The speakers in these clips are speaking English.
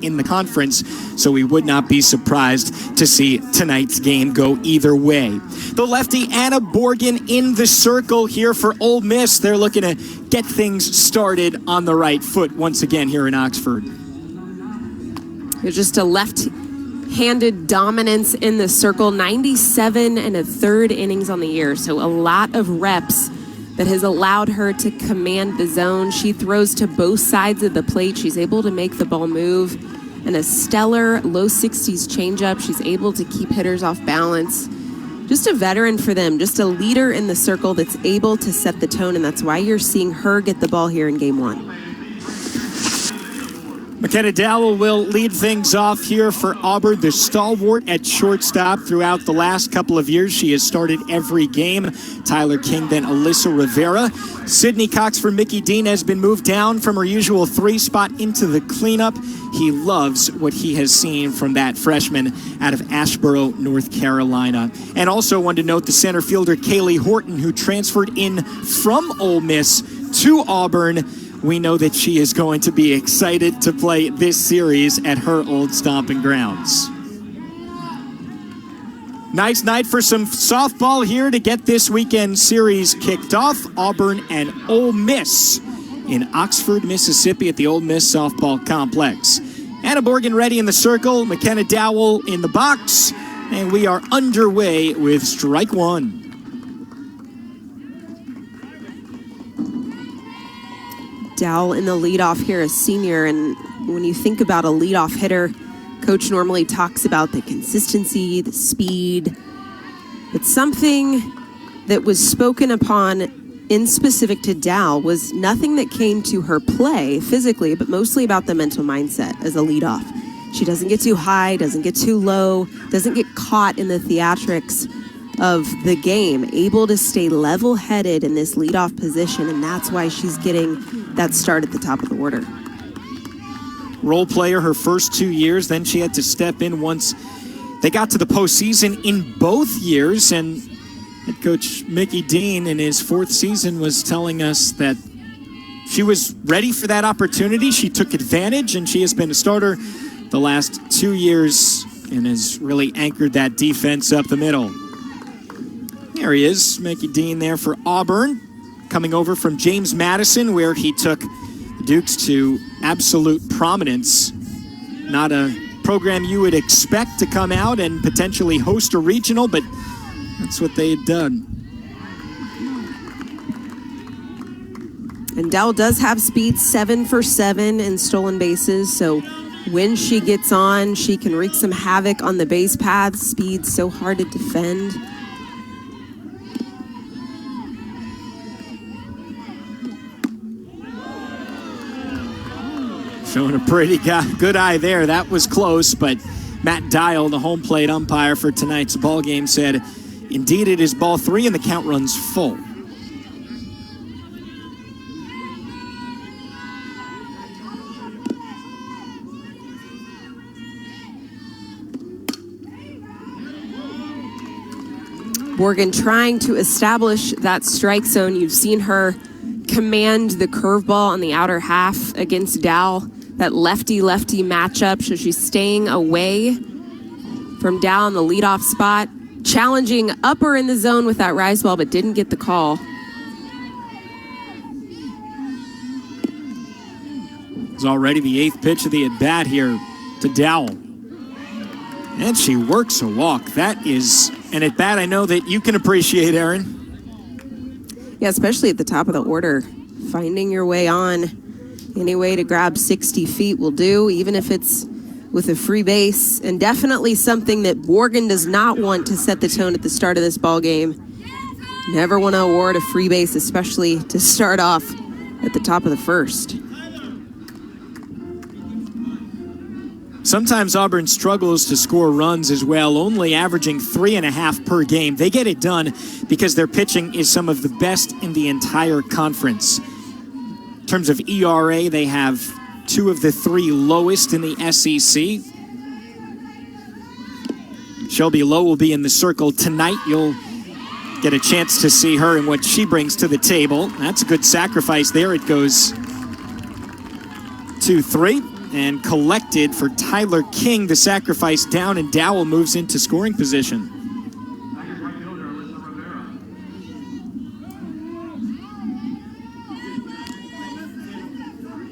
in the conference, so we would not be surprised to see tonight's game go either way. The lefty Anna Borgen in the circle here for Ole Miss. They're looking to get things started on the right foot once again here in Oxford. It's just a left-handed dominance in the circle, 97 1/3 innings on the year, so a lot of reps that has allowed her to command the zone. She throws to both sides of the plate. She's able to make the ball move. And a stellar low 60s changeup. She's able to keep hitters off balance. Just a veteran for them, just a leader in the circle that's able to set the tone, and that's why you're seeing her get the ball here in game one. McKenna Dowell will lead things off here for Auburn, the stalwart at shortstop throughout the last couple of years. She has started every game. Tyler King, then Alyssa Rivera. Sydney Cox for Mickey Dean has been moved down from her usual 3 spot into the cleanup. He loves what he has seen from that freshman out of Asheboro, North Carolina. And also wanted to note the center fielder Kaylee Horton, who transferred in from Ole Miss to Auburn. We know that she is going to be excited to play this series at her old stomping grounds. Nice night for some softball here to get this weekend series kicked off. Auburn and Ole Miss in Oxford, Mississippi at the Ole Miss Softball Complex. Anna Borgen ready in the circle, McKenna Dowell in the box, and we are underway with strike one. Dowell in the leadoff here, a senior, and when you think about a leadoff hitter, coach normally talks about the consistency, the speed, but something that was spoken upon in specific to Dowell was nothing that came to her play physically, but mostly about the mental mindset as a leadoff. She doesn't get too high, doesn't get too low, doesn't get caught in the theatrics of the game, able to stay level-headed in this leadoff position, and that's why she's getting that start at the top of the order. Role player her first 2 years, then she had to step in once they got to the postseason in both years, and head coach Mickey Dean in his 4th season was telling us that she was ready for that opportunity. She took advantage, and she has been a starter the last 2 years and has really anchored that defense up the middle. There he is, Mickey Dean there for Auburn, coming over from James Madison, where he took the Dukes to absolute prominence. Not a program you would expect to come out and potentially host a regional, but that's what they had done. And Dowell does have speed, 7 for 7 in stolen bases, so when she gets on, she can wreak some havoc on the base paths. Speed's so hard to defend. Showing a pretty good eye there. That was close, but Matt Dial, the home plate umpire for tonight's ball game, said, "Indeed, it is ball 3 and the count runs full." Borgen trying to establish that strike zone. You've seen her command the curveball on the outer half against Dowell. That lefty-lefty matchup, so she's staying away from Dowell in the leadoff spot. Challenging upper in the zone with that rise ball, but didn't get the call. It's already the 8th pitch of the at-bat here to Dowell. And she works a walk. That is an at-bat I know that you can appreciate, Aaron. Yeah, especially at the top of the order. Finding your way on. Any way to grab 60 feet will do, even if it's with a free base. And definitely something that Borgen does not want to set the tone at the start of this ball game. Never want to award a free base, especially to start off at the top of the first. Sometimes Auburn struggles to score runs as well, only averaging 3.5 per game. They get it done because their pitching is some of the best in the entire conference. In terms of ERA, they have 2 of the 3 lowest in the SEC. Shelby Lowe will be in the circle tonight. You'll get a chance to see her and what she brings to the table. That's a good sacrifice there. It goes 2-3. and collected for Tyler King. The sacrifice down, and Dowell moves into scoring position.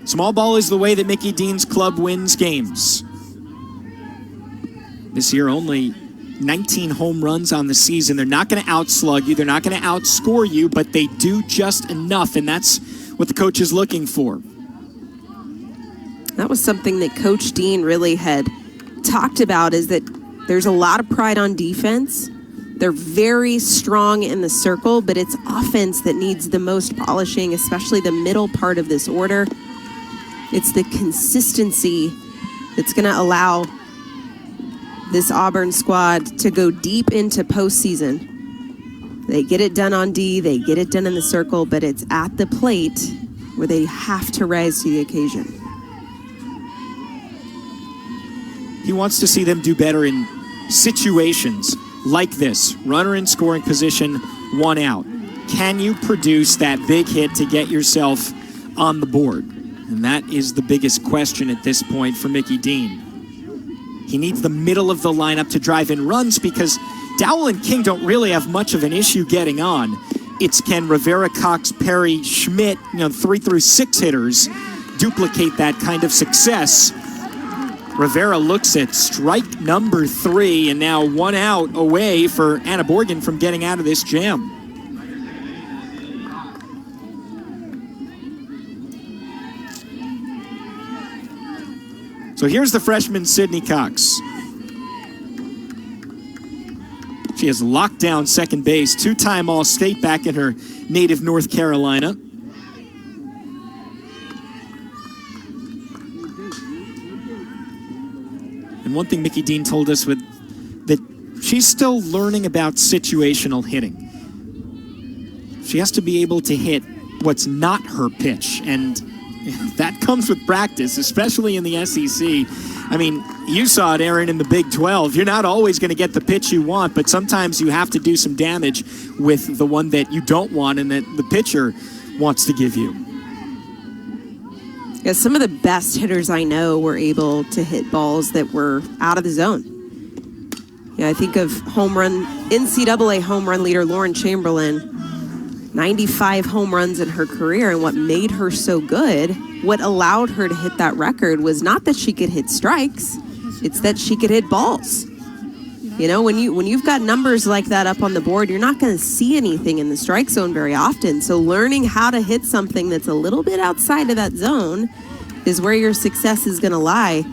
Small ball is the way that Mickey Dean's club wins games. This year, only 19 home runs on the season. They're not going to outslug you. They're not going to outscore you, but they do just enough, and that's what the coach is looking for. That was something that Coach Dean really had talked about, is that there's a lot of pride on defense. They're very strong in the circle, but it's offense that needs the most polishing, especially the middle part of this order. It's the consistency that's going to allow this Auburn squad to go deep into postseason. They get it done on D, they get it done in the circle, but it's at the plate where they have to rise to the occasion. He wants to see them do better in situations like this. Runner in scoring position, 1 out. Can you produce that big hit to get yourself on the board? And that is the biggest question at this point for Mickey Dean. He needs the middle of the lineup to drive in runs, because Dowell and King don't really have much of an issue getting on. It's can Rivera, Cox, Perry, Schmidt, 3 through 6 hitters duplicate that kind of success. Rivera looks at strike number 3, and now 1 out away for Anna Borgen from getting out of this jam. So here's the freshman, Sydney Cox. She has locked down second base, 2-time All-State back in her native North Carolina. And one thing Mickey Dean told us that she's still learning about situational hitting. She has to be able to hit what's not her pitch, and that comes with practice, especially in the SEC. I mean, you saw it, Aaron, in the Big 12. You're not always going to get the pitch you want, but sometimes you have to do some damage with the one that you don't want and that the pitcher wants to give you. Yeah, some of the best hitters I know were able to hit balls that were out of the zone. Yeah, I think of NCAA home run leader Lauren Chamberlain. 95 home runs in her career, and what made her so good, what allowed her to hit that record, was not that she could hit strikes, it's that she could hit balls. When you've got numbers like that up on the board, you're not going to see anything in the strike zone very often. So learning how to hit something that's a little bit outside of that zone is where your success is going to lie.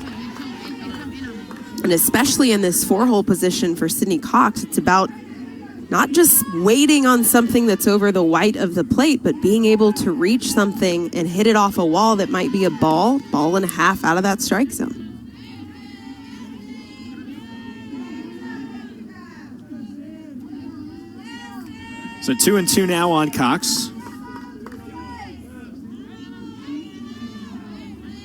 And especially in this 4-hole position for Sydney Cox, it's about not just waiting on something that's over the white of the plate, but being able to reach something and hit it off a wall that might be a ball and a half out of that strike zone. So 2-2 now on Cox.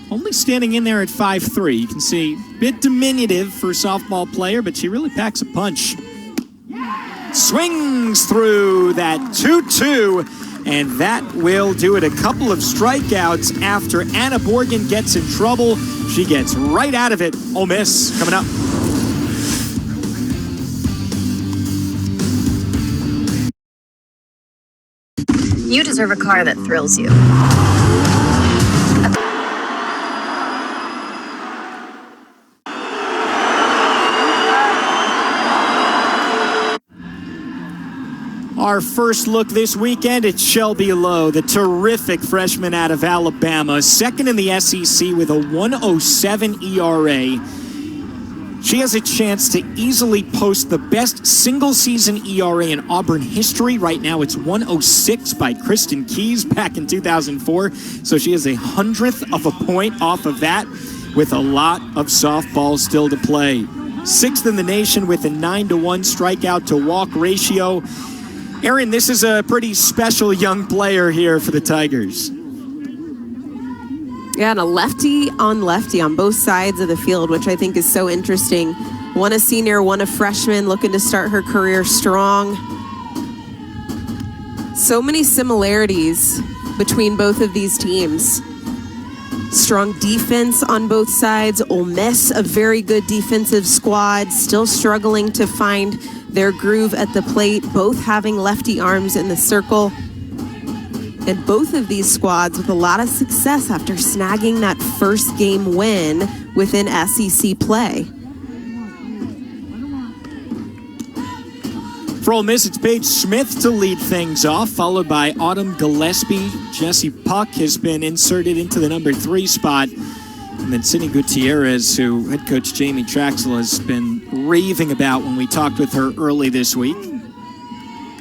Only standing in there at 5'3". You can see a bit diminutive for a softball player, but she really packs a punch. Swings through that 2-2, and that will do it. A couple of strikeouts after Anna Borgen gets in trouble. She gets right out of it. Ole Miss coming up. You deserve a car that thrills you. Our first look this weekend at Shelby Lowe, the terrific freshman out of Alabama, second in the SEC with a 1.07 ERA. She has a chance to easily post the best single-season ERA in Auburn history. Right now, it's 1.06 by Kristen Keys back in 2004. So she is 100th of a point off of that, with a lot of softball still to play. Sixth in the nation with a 9-to-1 strikeout to walk ratio. Aaron, this is a pretty special young player here for the Tigers. Yeah, and a lefty on both sides of the field, which I think is so interesting. One a senior, one a freshman, looking to start her career strong. So many similarities between both of these teams. Strong defense on both sides. Ole Miss, a very good defensive squad, still struggling to find their groove at the plate, both having lefty arms in the circle. And both of these squads with a lot of success after snagging that first game win within SEC play. For Ole Miss, it's Paige Smith to lead things off, followed by Autumn Gillespie. Jesse Puck has been inserted into the number 3 spot. And then Sydney Gutierrez, who head coach Jamie Traxel has been raving about when we talked with her early this week.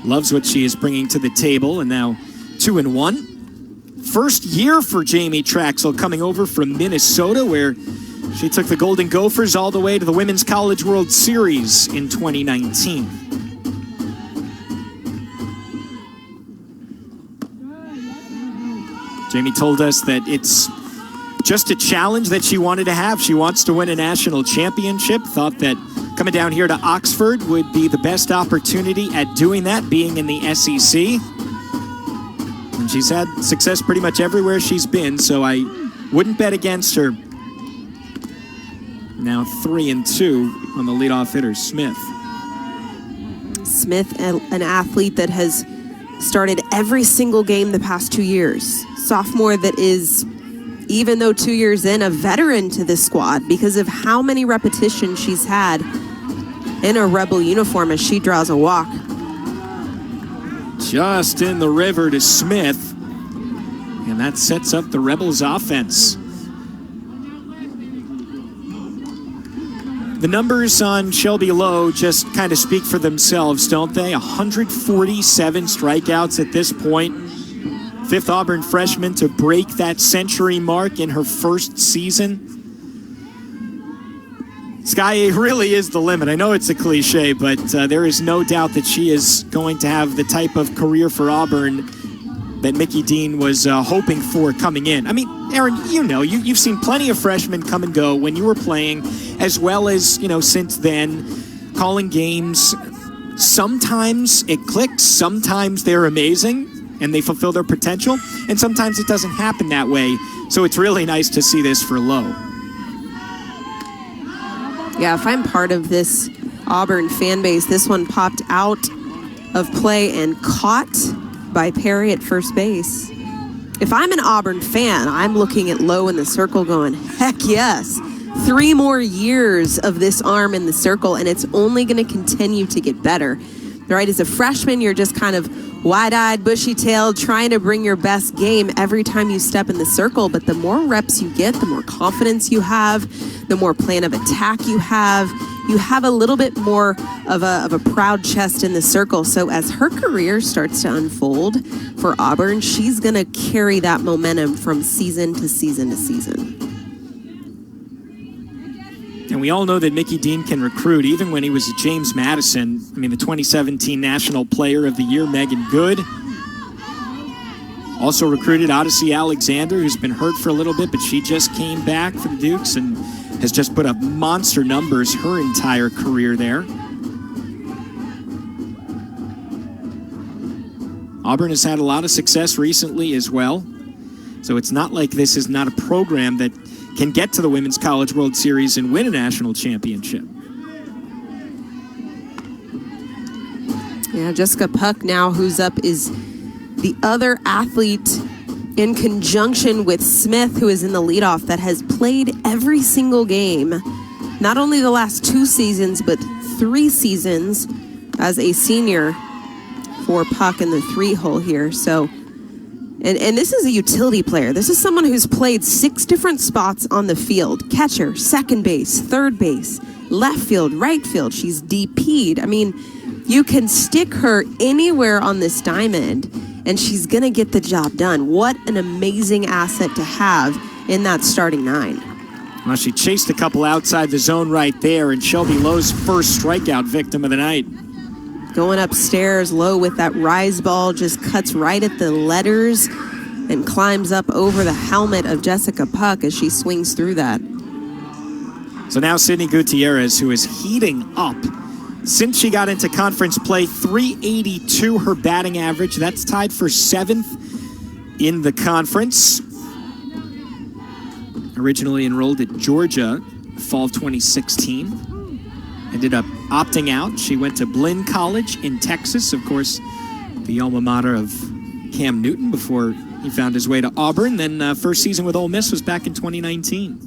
Loves what she is bringing to the table, and now 2-1. First year for Jamie Traxel, coming over from Minnesota, where she took the Golden Gophers all the way to the Women's College World Series in 2019. Jamie told us that it's just a challenge that she wanted to have. She wants to win a national championship. Thought that coming down here to Oxford would be the best opportunity at doing that, being in the SEC. And she's had success pretty much everywhere she's been, so I wouldn't bet against her. Now 3-2 on the leadoff hitter, Smith. Smith, an athlete that has started every single game the past 2 years. Sophomore that is, even though 2 years in, a veteran to this squad because of how many repetitions she's had in a Rebel uniform as she draws a walk. Just in the river to Smith, and that sets up the Rebels offense. The numbers on Shelby Lowe just kind of speak for themselves, don't they? 147 strikeouts at this point. 5th Auburn freshman to break that century mark in her first season. Sky really is the limit. I know it's a cliche, but there is no doubt that she is going to have the type of career for Auburn that Mickey Dean was hoping for coming in. I mean, Aaron, you know, you've seen plenty of freshmen come and go when you were playing, as well as, you know, since then, calling games. Sometimes it clicks, sometimes they're amazing and they fulfill their potential, and sometimes it doesn't happen that way. So it's really nice to see this for Lowe. Yeah, if I'm part of this Auburn fan base, this one popped out of play and caught by Perry at first base. If I'm an Auburn fan, I'm looking at Lowe in the circle going, heck yes. 3 more years of this arm in the circle, and it's only going to continue to get better. Right, as a freshman, you're just kind of wide-eyed, bushy-tailed, trying to bring your best game every time you step in the circle. But the more reps you get, the more confidence you have, the more plan of attack you have. You have a little bit more of a proud chest in the circle. So as her career starts to unfold for Auburn, she's going to carry that momentum from season to season to season. And we all know that Mickey Dean can recruit, even when he was at James Madison. I mean, the 2017 National Player of the Year, Megan Good. Also recruited Odyssey Alexander, who's been hurt for a little bit, but she just came back for the Dukes and has just put up monster numbers her entire career there. Auburn has had a lot of success recently as well. So it's not like this is not a program that can get to the Women's College World Series and win a national championship. Yeah, Jessica Puck now, who's up, is the other athlete in conjunction with Smith, who is in the leadoff, that has played every single game, not only the last 2 seasons, but 3 seasons as a senior for Puck in the 3-hole here. So, and this is a utility player. This is someone who's played 6 different spots on the field. Catcher, second base, third base, left field, right field. She's DP'd. I mean, you can stick her anywhere on this diamond, and she's going to get the job done. What an amazing asset to have in that starting 9. Well, she chased a couple outside the zone right there, and Shelby Lowe's first strikeout victim of the night. Going upstairs, Lowe with that rise ball just cuts right at the letters and climbs up over the helmet of Jessica Puck as she swings through that. So now Sydney Gutierrez, who is heating up. Since she got into conference play, .382 her batting average. That's tied for 7th in the conference. Originally enrolled at Georgia, fall of 2016. Ended up opting out. She went to Blinn College in Texas, of course, the alma mater of Cam Newton before he found his way to Auburn. Then first season with Ole Miss was back in 2019.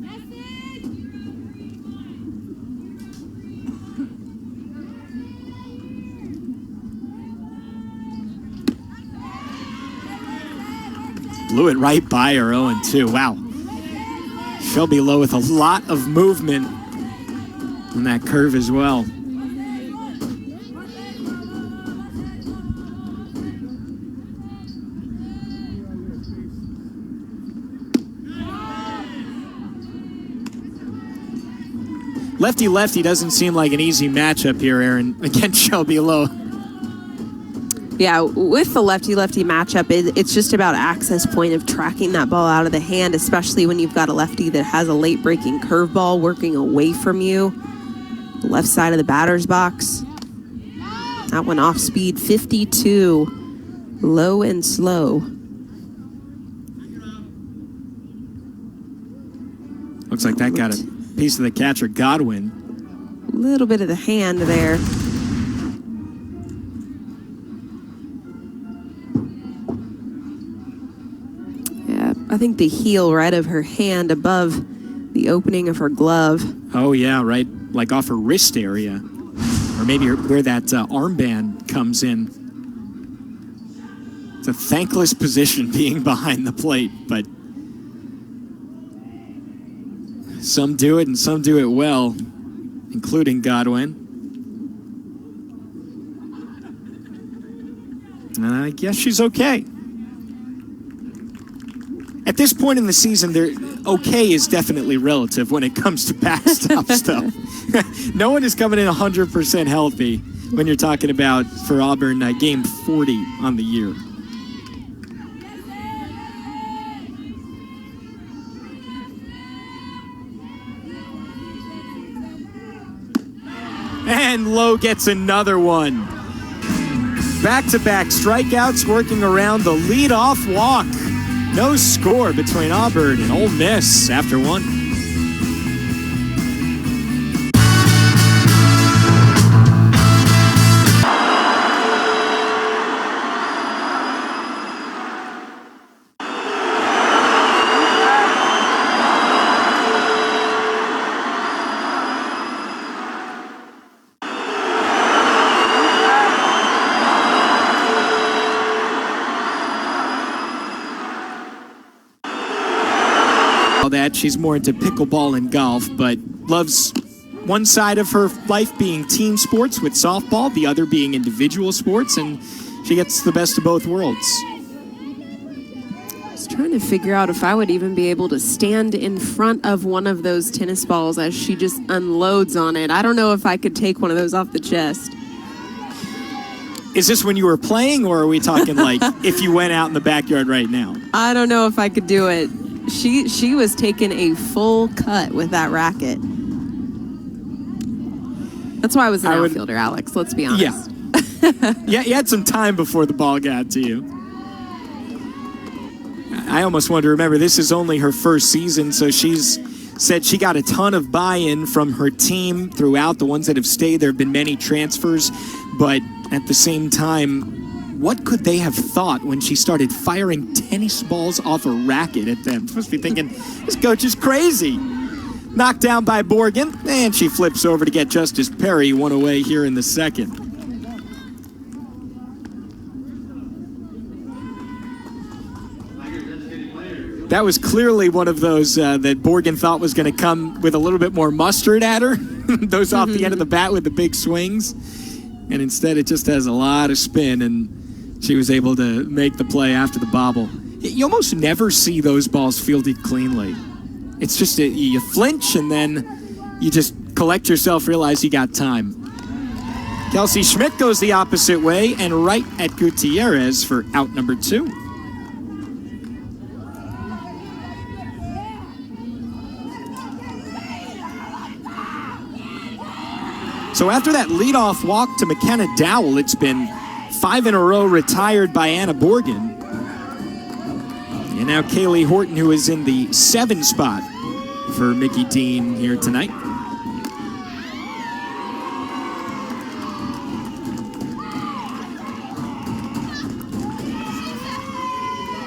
Blew it right by her, 0-2. Wow. Shelby Lowe with a lot of movement on that curve as well. Lefty-lefty doesn't seem like an easy matchup here, Aaron, against Shelby Lowe. Yeah, with the lefty-lefty matchup, it's just about access point of tracking that ball out of the hand, especially when you've got a lefty that has a late-breaking curveball working away from you. Left side of the batter's box. That one off speed, 52. Low and slow. Looks like that got a piece of the catcher, Godwin. A little bit of the hand there. I think the heel right of her hand above the opening of her glove. Oh, yeah, right, like off her wrist area. Or maybe where that armband comes in. It's a thankless position being behind the plate, but some do it and some do it well, including Godwin. And I guess she's okay. At this point in the season, okay is definitely relative when it comes to backstop stuff. No one is coming in 100% healthy when you're talking about, for Auburn, game 40 on the year. And Lowe gets another one. Back-to-back strikeouts working around the leadoff walk. No score between Auburn and Ole Miss after one. That she's more into pickleball and golf, but loves one side of her life being team sports with softball, the other being individual sports, and she gets the best of both worlds. I was trying to figure out if I would even be able to stand in front of one of those tennis balls as she just unloads on it. I don't know if I could take one of those off the chest. Is this when you were playing, or are we talking like if you went out in the backyard right now? I don't know if I could do it. She was taking a full cut with that racket. That's why I was an outfielder, Alex. Let's be honest. Yeah, you had some time before the ball got to you. I almost want to remember, this is only her first season, so she's said she got a ton of buy-in from her team throughout. The ones that have stayed, there have been many transfers, but at the same time, what could they have thought when she started firing tennis balls off a racket at them? Must be thinking, this coach is crazy. Knocked down by Borgen, and she flips over to get Justice Perry one away here in the second. That was clearly one of those that Borgen thought was going to come with a little bit more mustard at her. Those off the end of the bat with the big swings. And instead it just has a lot of spin, and she was able to make the play after the bobble. You almost never see those balls fielded cleanly. It's just you flinch, and then you just collect yourself, realize you got time. Kelsey Schmidt goes the opposite way and right at Gutierrez for out number 2. So after that leadoff walk to McKenna Dowell, it's been 5 in a row retired by Anna Borgen. And now Kaylee Horton, who is in the 7 spot for Mickey Dean here tonight.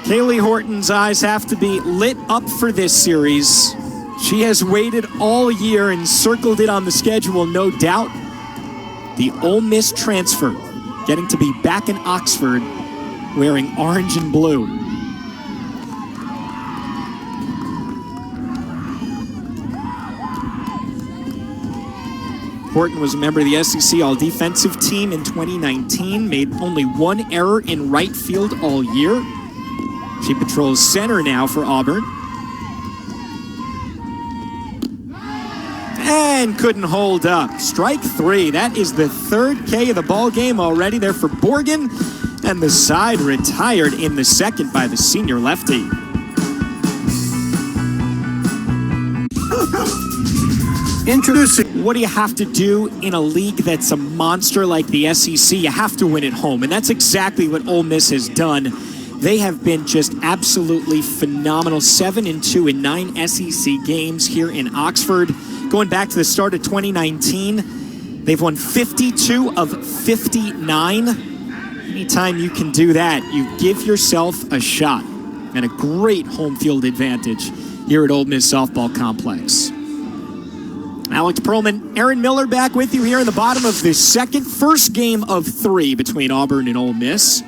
Kaylee Horton's eyes have to be lit up for this series. She has waited all year and circled it on the schedule, no doubt. The Ole Miss transfer, getting to be back in Oxford wearing orange and blue. Horton was a member of the SEC All-Defensive Team in 2019, made only one error in right field all year. She patrols center now for Auburn. And couldn't hold up. Strike three. That is the third K of the ball game already there for Borgen. And the side retired in the second by the senior lefty. Introducing. What do you have to do in a league that's a monster like the SEC? You have to win at home. And that's exactly what Ole Miss has done. They have been just absolutely phenomenal. 7-2 in 9 SEC games here in Oxford. Going back to the start of 2019, they've won 52 of 59. Anytime you can do that, you give yourself a shot and a great home field advantage here at Ole Miss Softball Complex. Alex Perlman, Aaron Miller back with you here in the bottom of the first game of 3 between Auburn and Ole Miss.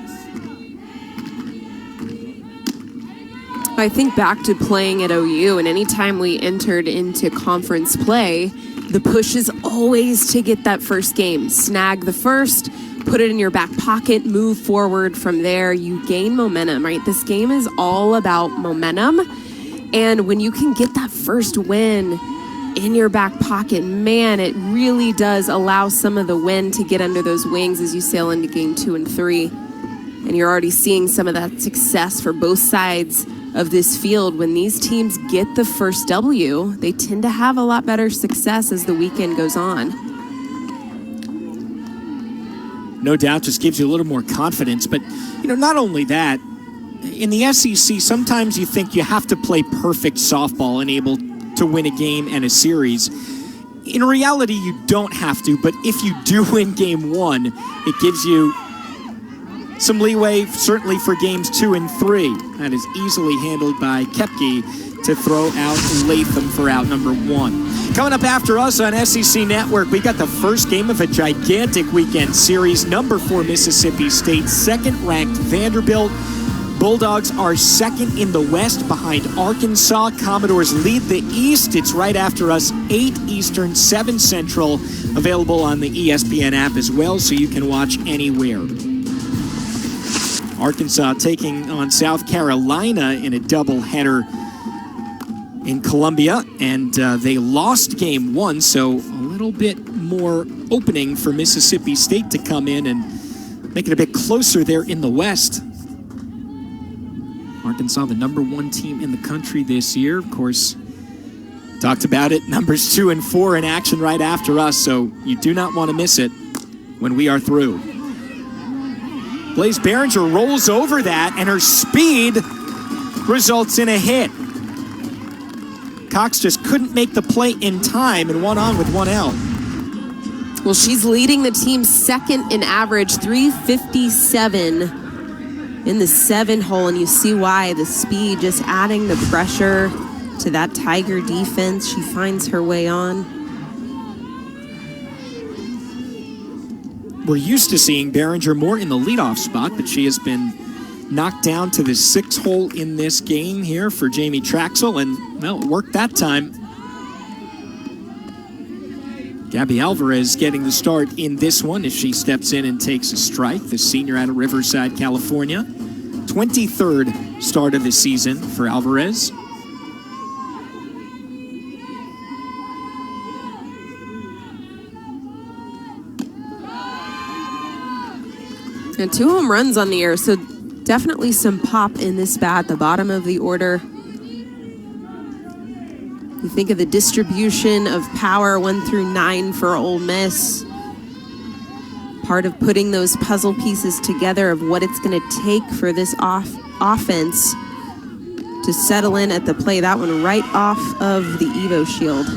I think back to playing at OU, and anytime we entered into conference play, the push is always to get that first game. Snag the first, put it in your back pocket, move forward from there. You gain momentum, right? This game is all about momentum. And when you can get that first win in your back pocket, man, it really does allow some of the wind to get under those wings as you sail into game 2 and 3. And you're already seeing some of that success for both sides of this field. When these teams get the first W, they tend to have a lot better success as the weekend goes on. No doubt, just gives you a little more confidence. But, not only that, in the SEC, sometimes you think you have to play perfect softball and able to win a game and a series. In reality, you don't have to, but if you do win game 1, it gives you some leeway, certainly for games 2 and 3. That is easily handled by Koepke to throw out Latham for out number 1. Coming up after us on SEC Network, we got the first game of a gigantic weekend series. Number 4 Mississippi State, 2nd-ranked Vanderbilt. Bulldogs are 2nd in the West behind Arkansas. Commodores lead the East. It's right after us, 8 Eastern, 7 Central. Available on the ESPN app as well, so you can watch anywhere. Arkansas taking on South Carolina in a doubleheader in Columbia, and they lost game 1, so a little bit more opening for Mississippi State to come in and make it a bit closer there in the West. Arkansas, the number 1 team in the country this year. Of course, talked about it, numbers 2 and 4 in action right after us, so you do not want to miss it when we are through. Blaze Behringer rolls over that, and her speed results in a hit. Cox just couldn't make the play in time and went on with 1 out. Well, she's leading the team 2nd in average, 357 in the 7-hole, and you see why. The speed just adding the pressure to that Tiger defense. She finds her way on. We're used to seeing Behringer more in the leadoff spot, but she has been knocked down to the 6th hole in this game here for Jamie Traxel, and, well, it worked that time. Gabby Alvarez getting the start in this one as she steps in and takes a strike. The senior out of Riverside, California. 23rd start of the season for Alvarez. And 2 home runs on the air, so definitely some pop in this bat, the bottom of the order. You think of the distribution of power, 1 through 9 for Ole Miss. Part of putting those puzzle pieces together of what it's going to take for this offense to settle in at the play. That one right off of the Evo shield.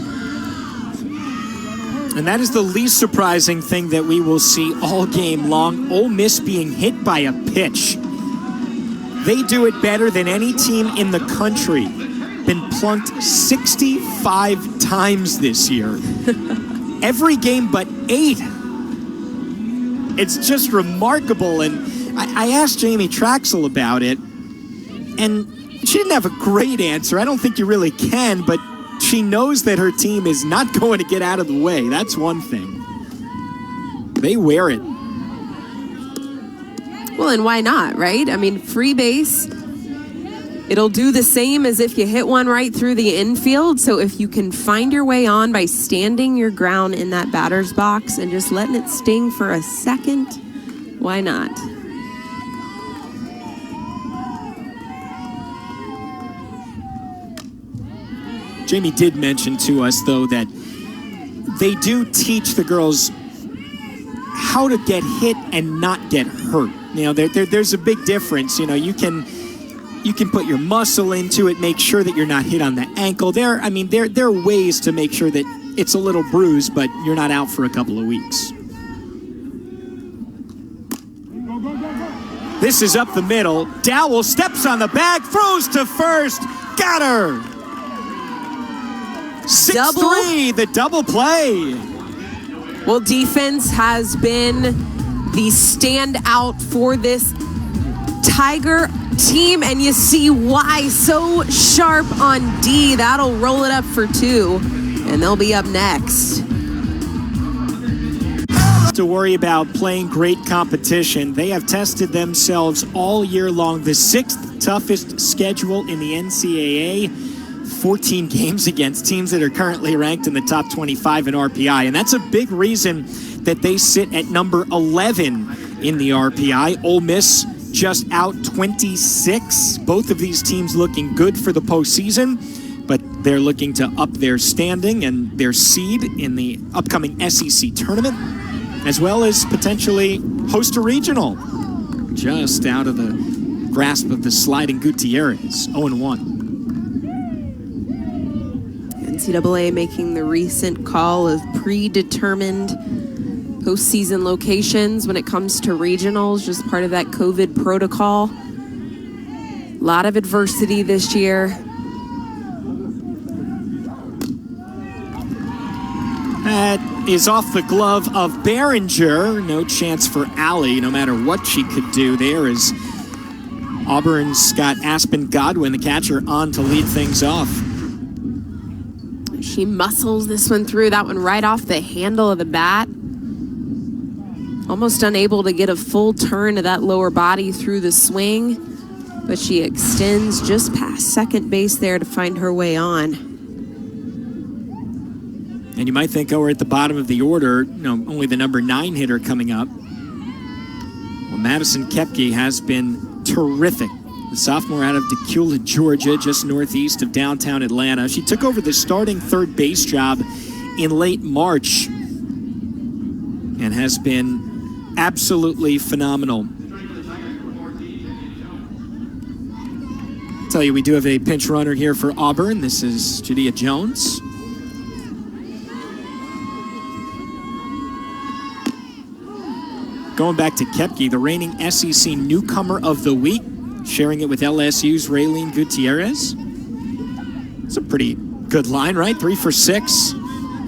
And that is the least surprising thing that we will see all game long. Ole Miss being hit by a pitch. They do it better than any team in the country. Been plunked 65 times this year. Every game but 8. It's just remarkable. And I asked Jamie Traxel about it, and she didn't have a great answer. I don't think you really can, but she knows that her team is not going to get out of the way. That's one thing. They wear it. Well, and why not, right? I mean, free base, it'll do the same as if you hit one right through the infield. So if you can find your way on by standing your ground in that batter's box and just letting it sting for a second, why not? Jamie did mention to us, though, that they do teach the girls how to get hit and not get hurt. You know, there's a big difference. You know, you can put your muscle into it, make sure that you're not hit on the ankle. There are ways to make sure that it's a little bruised, but you're not out for a couple of weeks. This is up the middle. Dowell steps on the bag, throws to first, got her. 6-3, the double play. Well, defense has been the standout for this Tiger team, and you see why. So sharp on D. That'll roll it up for 2, and they'll be up next. To worry about playing great competition. They have tested themselves all year long. The 6th toughest schedule in the NCAA. 14 games against teams that are currently ranked in the top 25 in RPI. And that's a big reason that they sit at number 11 in the RPI. Ole Miss just out 26. Both of these teams looking good for the postseason, but they're looking to up their standing and their seed in the upcoming SEC tournament, as well as potentially host a regional. Just out of the grasp of the sliding Gutierrez, 0-1. NCAA making the recent call of predetermined postseason locations when it comes to regionals, just part of that COVID protocol. A lot of adversity this year. That is off the glove of Behringer. No chance for Allie, no matter what she could do. There is Auburn's got Aspen Godwin, the catcher, on to lead things off. She muscles this one through, that one right off the handle of the bat. Almost unable to get a full turn of that lower body through the swing, but she extends just past second base there to find her way on. And you might think, oh, we're at the bottom of the order. No, only the number 9 hitter coming up. Well, Madison Koepke has been terrific. The sophomore out of Decula, Georgia, just northeast of downtown Atlanta. She took over the starting third base job in late March and has been absolutely phenomenal. I'll tell you, we do have a pinch runner here for Auburn. This is Jadea Jones. Going back to Koepke, the reigning SEC newcomer of the week, sharing it with LSU's Raylene Gutierrez. It's a pretty good line, right? 3 for 6.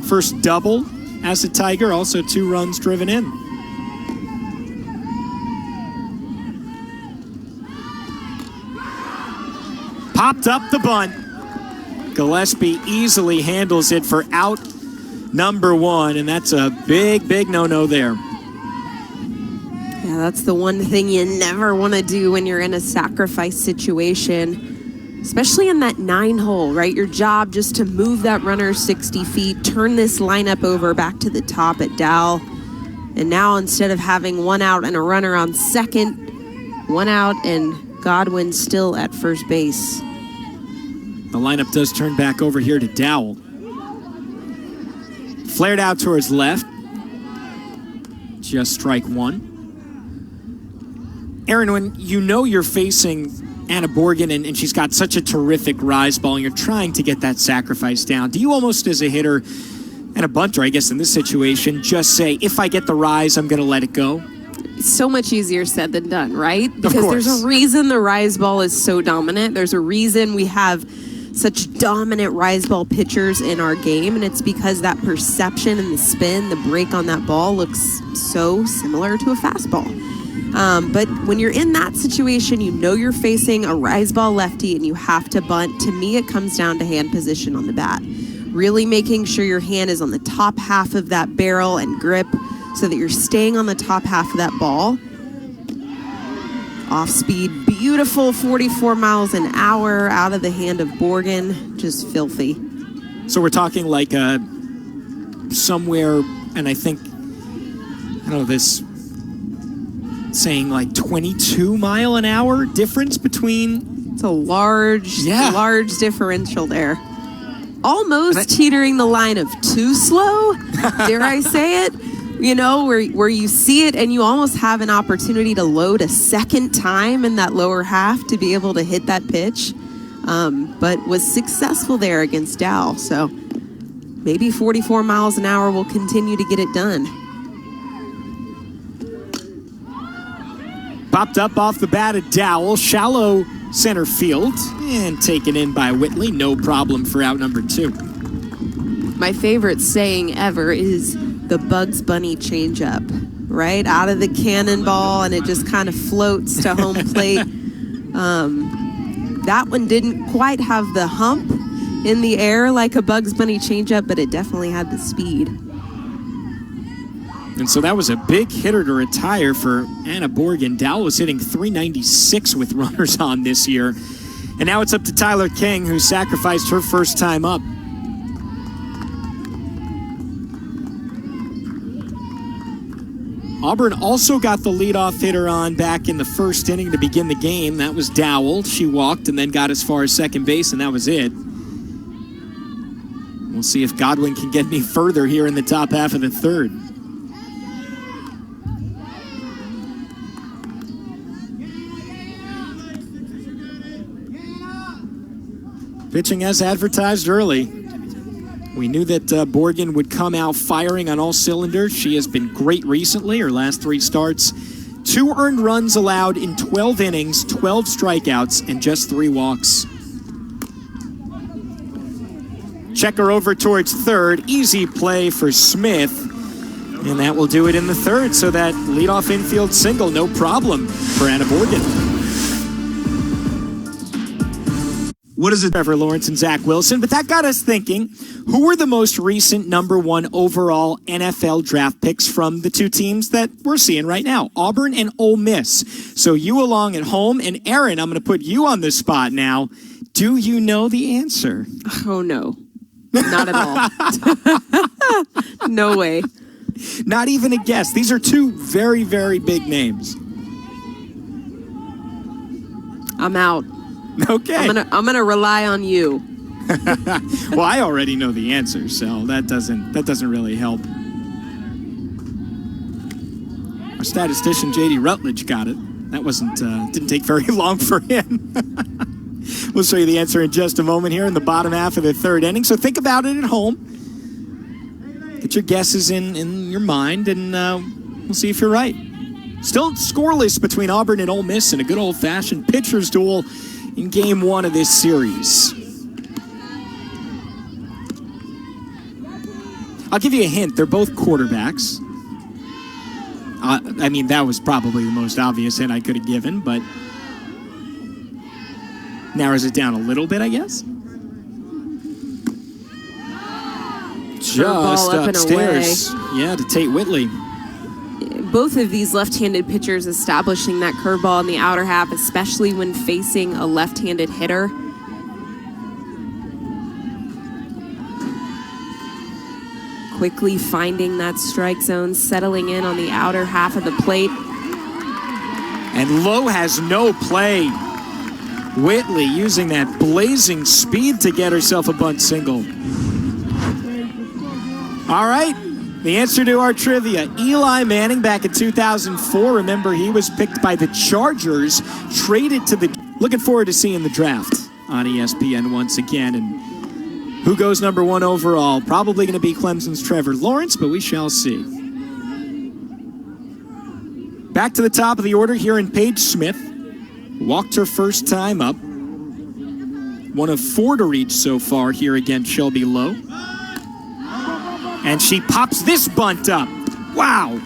First double as a Tiger, also 2 runs driven in. Popped up the bunt. Gillespie easily handles it for out number 1, and that's a big, big no-no there. Yeah, that's the one thing you never want to do when you're in a sacrifice situation, especially in that 9 hole, right? Your job just to move that runner 60 feet, turn this lineup over back to the top at Dowell. And now instead of having 1 out and a runner on second, 1 out and Godwin still at first base. The lineup does turn back over here to Dowell. Flared out towards left. Just strike 1. Aaron, when you know you're facing Anna Borgen, and she's got such a terrific rise ball, and you're trying to get that sacrifice down. Do you almost, as a hitter and a bunter, I guess in this situation, just say, if I get the rise, I'm going to let it go? It's so much easier said than done, right? Because of course. There's a reason the rise ball is so dominant. There's a reason we have such dominant rise ball pitchers in our game, and it's because that perception and the spin, the break on that ball looks so similar to a fastball. But when you're in that situation, you know you're facing a rise ball lefty and you have to bunt. To me, it comes down to hand position on the bat. Really making sure your hand is on the top half of that barrel and grip so that you're staying on the top half of that ball. Off speed, beautiful 44 miles an hour out of the hand of Borgen, just filthy. So we're talking like somewhere, and I think, I don't know, this saying like 22 mile an hour difference between. It's a large differential there. Almost teetering the line of too slow, dare I say it. You know, where you see it and you almost have an opportunity to load a second time in that lower half to be able to hit that pitch, but was successful there against Dow. So maybe 44 miles an hour will continue to get it done. Popped up off the bat at Dowell, shallow center field, and taken in by Whitley. No problem for out number 2. My favorite saying ever is the Bugs Bunny changeup, right? Out of the cannonball, and it just kind of floats to home plate. That one didn't quite have the hump in the air like a Bugs Bunny changeup, but it definitely had the speed. And so that was a big hitter to retire for Anna Borgen. Dowell was hitting .396 with runners on this year. And now it's up to Tyler King, who sacrificed her first time up. Auburn also got the leadoff hitter on back in the first inning to begin the game. That was Dowell. She walked and then got as far as second base, and that was it. We'll see if Godwin can get any further here in the top half of the third. Pitching as advertised early. We knew that Borgen would come out firing on all cylinders. She has been great recently. Her last 3 starts, 2 earned runs allowed in 12 innings, 12 strikeouts, and just 3 walks. Check her over towards third. Easy play for Smith. And that will do it in the third. So that leadoff infield single, no problem for Anna Borgen. What is it? Trevor Lawrence and Zach Wilson. But that got us thinking, who were the most recent #1 overall NFL draft picks from the 2 teams that we're seeing right now, Auburn and Ole Miss? So you along at home, and Aaron, I'm going to put you on the spot now. Do you know the answer? Oh, no. Not at all. No way. Not even a guess. These are 2 very, very big names. I'm out. Okay. I'm gonna rely on you. Well, I already know the answer, so that doesn't really help. Our statistician JD Rutledge got it. That didn't take very long for him. We'll show you the answer in just a moment here in the bottom half of the third inning. So think about it at home. Get your guesses in your mind, and we'll see if you're right. Still scoreless between Auburn and Ole Miss in a good old-fashioned pitcher's duel in Game 1 of this series. I'll give you a hint. They're both quarterbacks. I mean, that was probably the most obvious hint I could have given, but narrows it down a little bit, I guess. Just upstairs. Yeah, to Tate Whitley. Both of these left-handed pitchers establishing that curveball in the outer half, especially when facing a left-handed hitter. Quickly finding that strike zone, settling in on the outer half of the plate. And Lowe has no play. Whitley using that blazing speed to get herself a bunt single. All right. The answer to our trivia, Eli Manning back in 2004. Remember, he was picked by the Chargers, traded to the looking forward to seeing the draft on ESPN once again. And who goes number 1 overall? Probably going to be Clemson's Trevor Lawrence, but we shall see. Back to the top of the order here in Paige Smith. Walked her first time up. One of 4 to reach so far here against Shelby Lowe. And she pops this bunt up. Wow.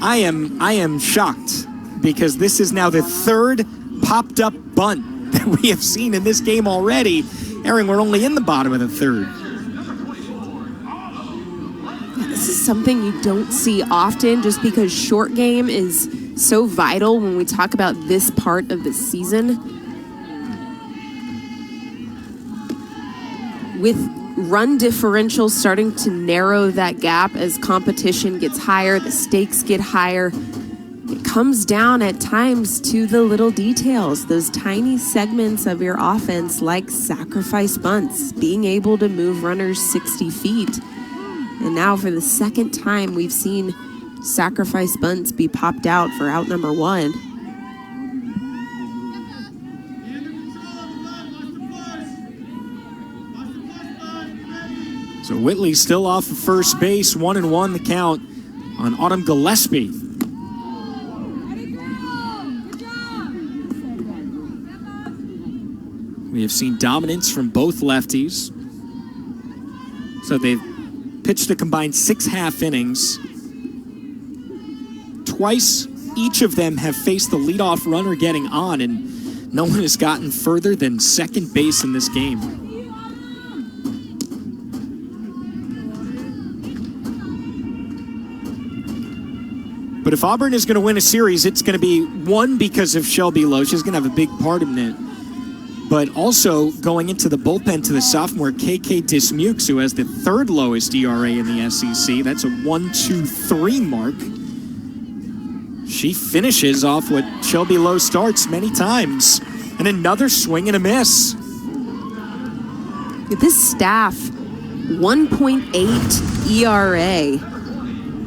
I am shocked because this is now the 3rd popped up bunt that we have seen in this game already. Aaron, we're only in the bottom of the 3rd. This is something you don't see often just because short game is so vital when we talk about this part of the season. With run differential starting to narrow that gap as competition gets higher, the stakes get higher, it comes down at times to the little details, those tiny segments of your offense like sacrifice bunts, being able to move runners 60 feet. And now for the 2nd time, we've seen sacrifice bunts be popped out for out number 1. So Whitley still off of first base, 1-1 the count on Autumn Gillespie. We have seen dominance from both lefties. So they've pitched a combined 6 half innings. Twice each of them have faced the leadoff runner getting on, and no one has gotten further than second base in this game. But if Auburn is going to win a series, it's going to be one because of Shelby Lowe. She's going to have a big part in it. But also going into the bullpen to the sophomore KK Dismukes, who has the 3rd lowest ERA in the SEC. That's a 1-2-3 mark. She finishes off what Shelby Lowe starts many times. And another swing and a miss. This staff, 1.8 ERA.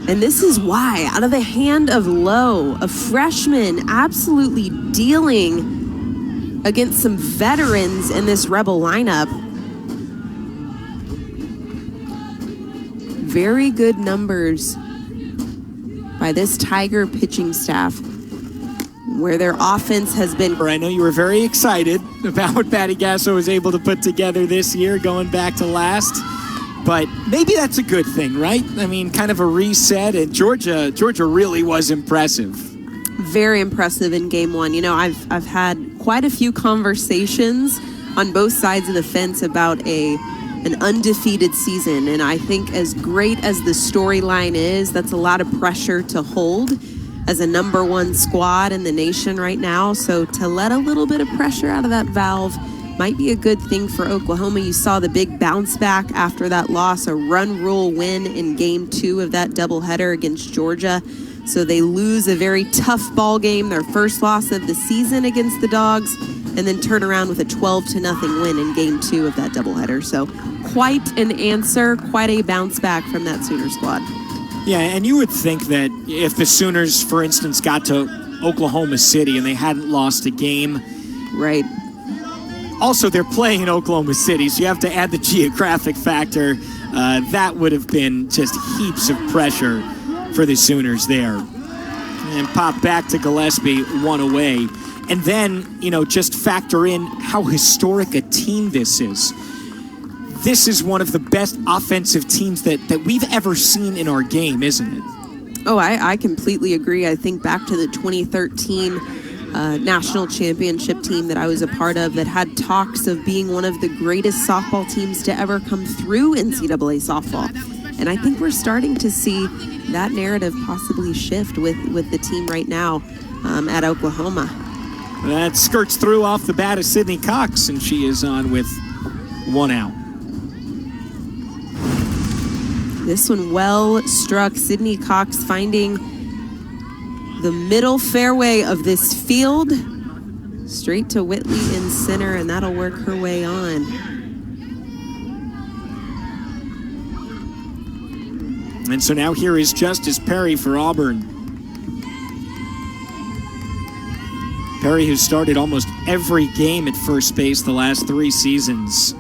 And this is why, out of the hand of Lowe, a freshman absolutely dealing against some veterans in this Rebel lineup. Very good numbers by this Tiger pitching staff, where their offense has been... I know you were very excited about what Patty Gasso was able to put together this year, going back to last. But maybe that's a good thing, right? I mean, kind of a reset, and Georgia really was impressive. Very impressive in game 1. You know, I've had quite a few conversations on both sides of the fence about an undefeated season, and I think as great as the storyline is, that's a lot of pressure to hold as a number 1 squad in the nation right now. So to let a little bit of pressure out of that valve might be a good thing for Oklahoma. You saw the big bounce back after that loss, a run rule win in game 2 of that doubleheader against Georgia. So they lose a very tough ball game, their first loss of the season against the Dogs, and then turn around with a 12-0 win in game 2 of that doubleheader. So quite an answer, quite a bounce back from that Sooner squad. Yeah, and you would think that if the Sooners, for instance, got to Oklahoma City and they hadn't lost a game. Right. Also, they're playing in Oklahoma City, so you have to add the geographic factor. That would have been just heaps of pressure for the Sooners there. And pop back to Gillespie, 1 away. And then, you know, just factor in how historic a team this is. This is one of the best offensive teams that we've ever seen in our game, isn't it? Oh, I completely agree. I think back to the 2013 national championship team that I was a part of that had talks of being one of the greatest softball teams to ever come through NCAA softball. And I think we're starting to see that narrative possibly shift with the team right now at Oklahoma. That skirts through off the bat of Sydney Cox, and she is on with 1 out. This one well struck. Sydney Cox finding the middle fairway of this field, straight to Whitley in center, and that'll work her way on. And so now here is Justice Perry for Auburn. Perry, who started almost every game at first base the last 3 seasons.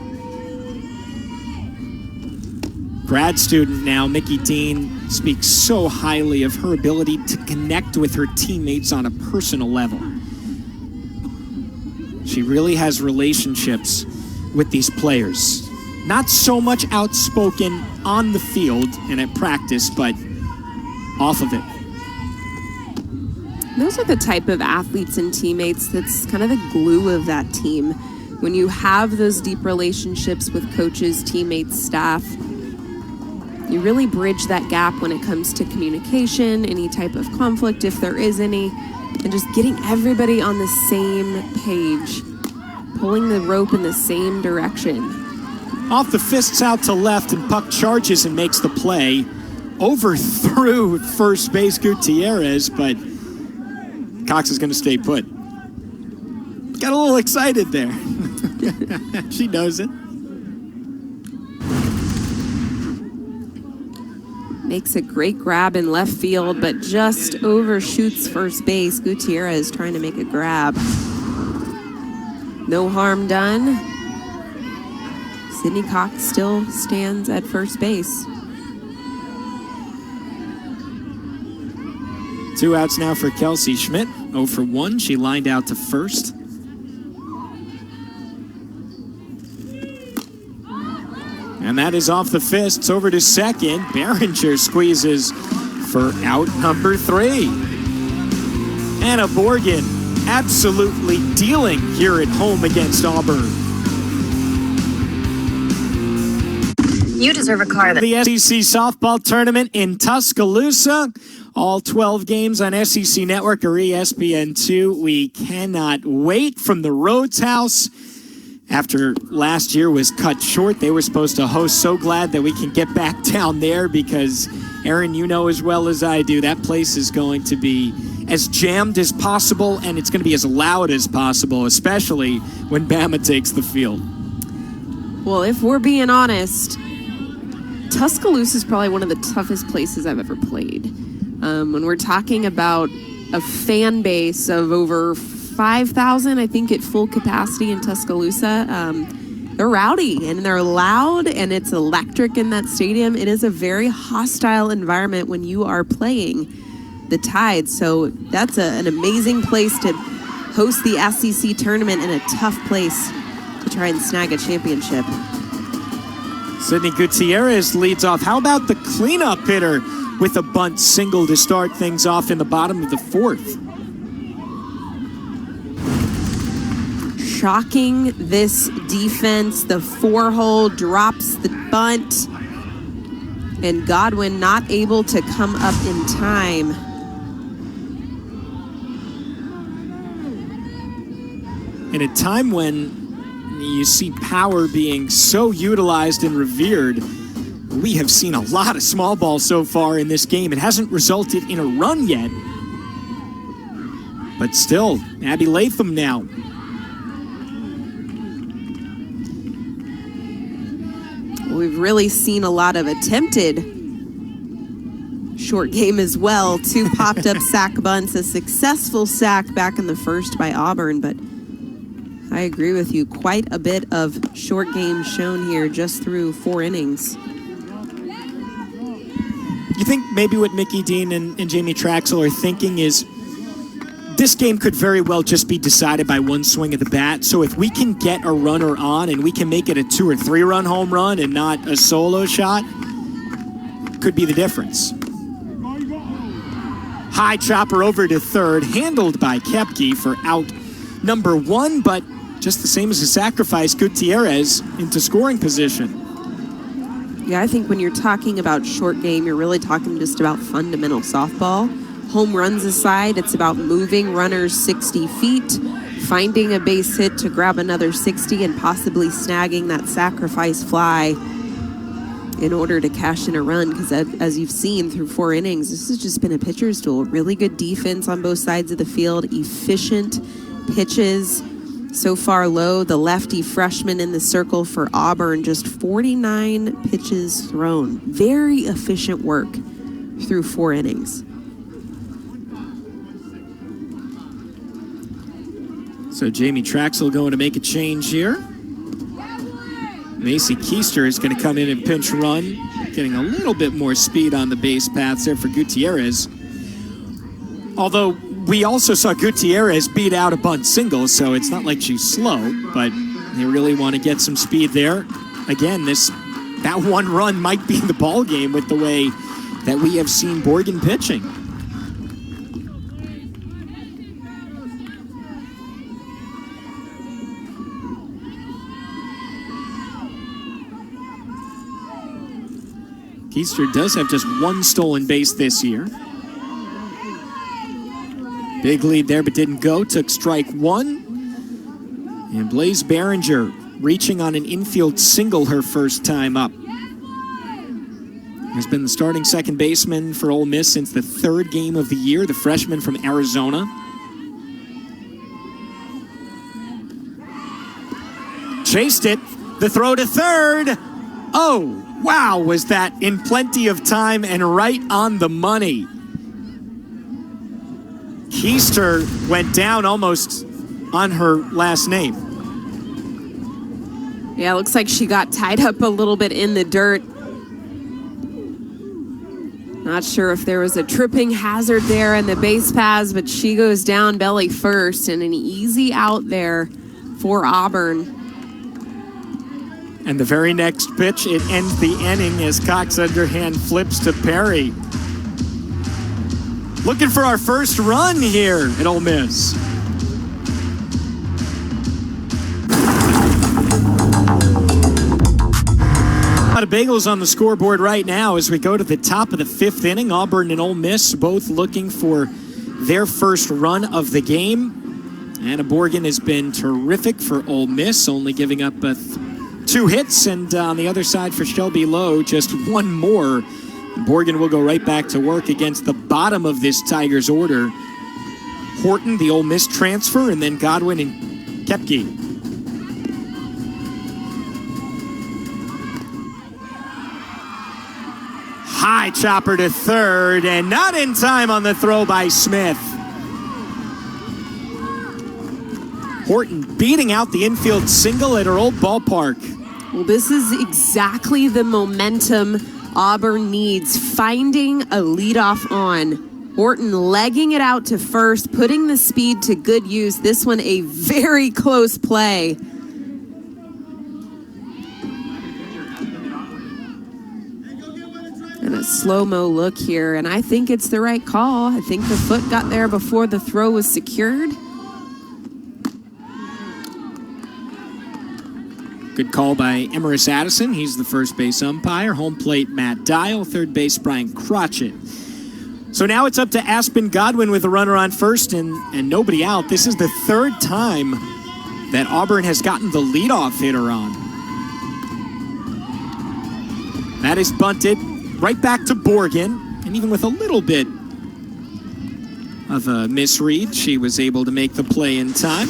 Grad student now, Mickey Dean, speaks so highly of her ability to connect with her teammates on a personal level. She really has relationships with these players. Not so much outspoken on the field and at practice, but off of it. Those are the type of athletes and teammates that's kind of the glue of that team. When you have those deep relationships with coaches, teammates, staff, you really bridge that gap when it comes to communication, any type of conflict, if there is any, and just getting everybody on the same page, pulling the rope in the same direction. Off the fists out to left, and puck charges and makes the play. Overthrew first base Gutierrez, but Cox is going to stay put. Got a little excited there. She knows it. Makes a great grab in left field, but just overshoots first base. Gutierrez trying to make a grab. No harm done. Sydney Cox still stands at first base. 2 outs now for Kelsey Schmidt. 0 for 1. She lined out to first. And that is off the fists over to second. Behringer squeezes for out number 3. Anna Borgen absolutely dealing here at home against Auburn. You deserve a car that... The SEC softball tournament in Tuscaloosa. All 12 games on SEC Network or ESPN2. We cannot wait from the Rhodes House. After last year was cut short, they were supposed to host. So glad that we can get back down there because, Aaron, you know as well as I do, that place is going to be as jammed as possible, and it's going to be as loud as possible, especially when Bama takes the field. Well, if we're being honest, Tuscaloosa is probably one of the toughest places I've ever played. When we're talking about a fan base of over 5,000, I think, at full capacity in Tuscaloosa, they're rowdy and they're loud and it's electric in that stadium. It is a very hostile environment when you are playing the Tide. So that's an amazing place to host the SEC tournament and a tough place to try and snag a championship. Sydney Gutierrez leads off. How about the cleanup hitter with a bunt single to start things off in the bottom of the 4th? Shocking this defense. The 4-hole drops the bunt, and Godwin not able to come up in time. In a time when you see power being so utilized and revered, we have seen a lot of small ball so far in this game. It hasn't resulted in a run yet, but still, Abby Latham now. We've really seen a lot of attempted short game as well. 2 popped up sack bunts, a successful sack back in the first by Auburn, but I agree with you. Quite a bit of short game shown here just through 4 innings. You think maybe what Mickey Dean and Jamie Traxel are thinking is this game could very well just be decided by one swing of the bat. So if we can get a runner on and we can make it a 2 or 3 run home run and not a solo shot, could be the difference. High chopper over to third, handled by Koepke for out number 1, but just the same as a sacrifice, Gutierrez into scoring position. Yeah, I think when you're talking about short game, you're really talking just about fundamental softball. Home runs aside, it's about moving runners 60 feet, finding a base hit to grab another 60, and possibly snagging that sacrifice fly in order to cash in a run. Because as you've seen through 4 innings, this has just been a pitcher's duel. Really good defense on both sides of the field, efficient pitches. So far low, the lefty freshman in the circle for Auburn, just 49 pitches thrown. Very efficient work through 4 innings. So Jamie Traxel going to make a change here. Macy Keister is going to come in and pinch run, getting a little bit more speed on the base paths there for Gutierrez. Although we also saw Gutierrez beat out a bunt single, so it's not like she's slow, but they really want to get some speed there. Again, that one run might be the ball game with the way that we have seen Borgen pitching. Keister does have just one stolen base this year. Big lead there, but didn't go. Took strike one. And Blaze Behringer reaching on an infield single her first time up. Has been the starting second baseman for Ole Miss since the third game of the year, the freshman from Arizona. Chased it. The throw to third. Oh, wow, was that in plenty of time and right on the money. Keister went down almost on her last name. Yeah, it looks like she got tied up a little bit in the dirt. Not sure if there was a tripping hazard there in the base paths, but she goes down belly first, and an easy out there for Auburn. And the very next pitch, it ends the inning as Cox underhand flips to Perry. Looking for our first run here at Ole Miss. A lot of bagels on the scoreboard right now as we go to the top of the fifth inning. Auburn and Ole Miss both looking for their first run of the game. Anna Borgen has been terrific for Ole Miss, only giving up 2 hits, and on the other side for Shelby Lowe, just one more. Borgen will go right back to work against the bottom of this Tigers order. Horton, the Ole Miss transfer, and then Godwin and Koepke. High chopper to third, and not in time on the throw by Smith. Horton beating out the infield single at her old ballpark. Well, this is exactly the momentum Auburn needs, finding a leadoff on. Horton legging it out to first, putting the speed to good use. This one a very close play. And a slow-mo look here, and I think it's the right call. I think the foot got there before the throw was secured. Good call by Emerus Addison. He's the first base umpire. Home plate, Matt Dial. Third base, Brian Crotchet. So now it's up to Aspen Godwin with a runner on first and nobody out. This is the third time that Auburn has gotten the leadoff hitter on. That is bunted right back to Borgen. And even with a little bit of a misread, she was able to make the play in time.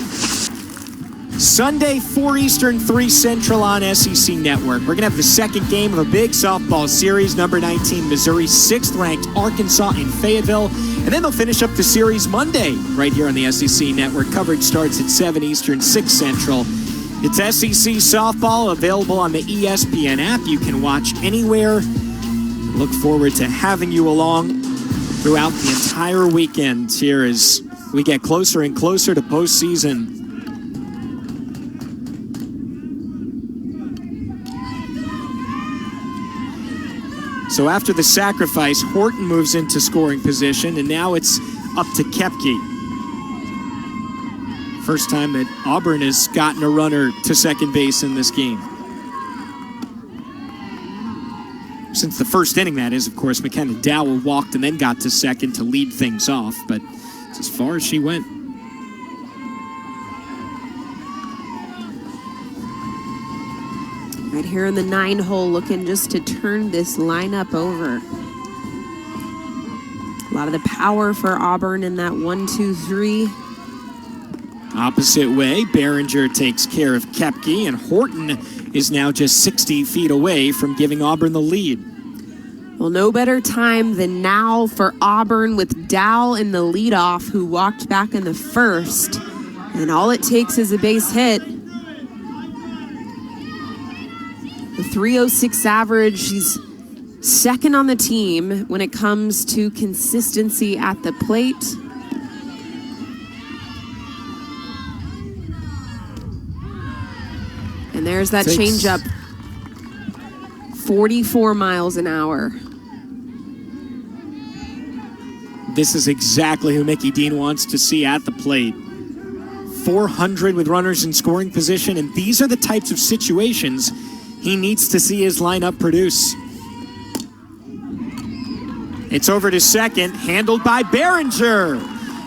Sunday, 4 Eastern, 3 Central on SEC Network. We're going to have the second game of a big softball series. Number 19, Missouri, 6th ranked Arkansas in Fayetteville. And then they'll finish up the series Monday right here on the SEC Network. Coverage starts at 7 Eastern, 6 Central. It's SEC softball available on the ESPN app. You can watch anywhere. Look forward to having you along throughout the entire weekend here as we get closer and closer to postseason. So after the sacrifice, Horton moves into scoring position, and now it's up to Koepke. First time that Auburn has gotten a runner to second base in this game. Since the first inning, that is, of course. McKenna Dowell walked and then got to second to lead things off, but it's as far as she went. Right here in the 9-hole, looking just to turn this lineup over. A lot of the power for Auburn in that 1-2-3. Opposite way, Behringer takes care of Koepke, and Horton is now just 60 feet away from giving Auburn the lead. Well, no better time than now for Auburn with Dowell in the leadoff, who walked back in the first. And all it takes is a base hit. The 306 average, she's second on the team when it comes to consistency at the plate. And there's that changeup. 44 miles an hour. This is exactly who Mickey Dean wants to see at the plate. 400 with runners in scoring position, and these are the types of situations he needs to see his lineup produce. It's over to second, handled by Behringer.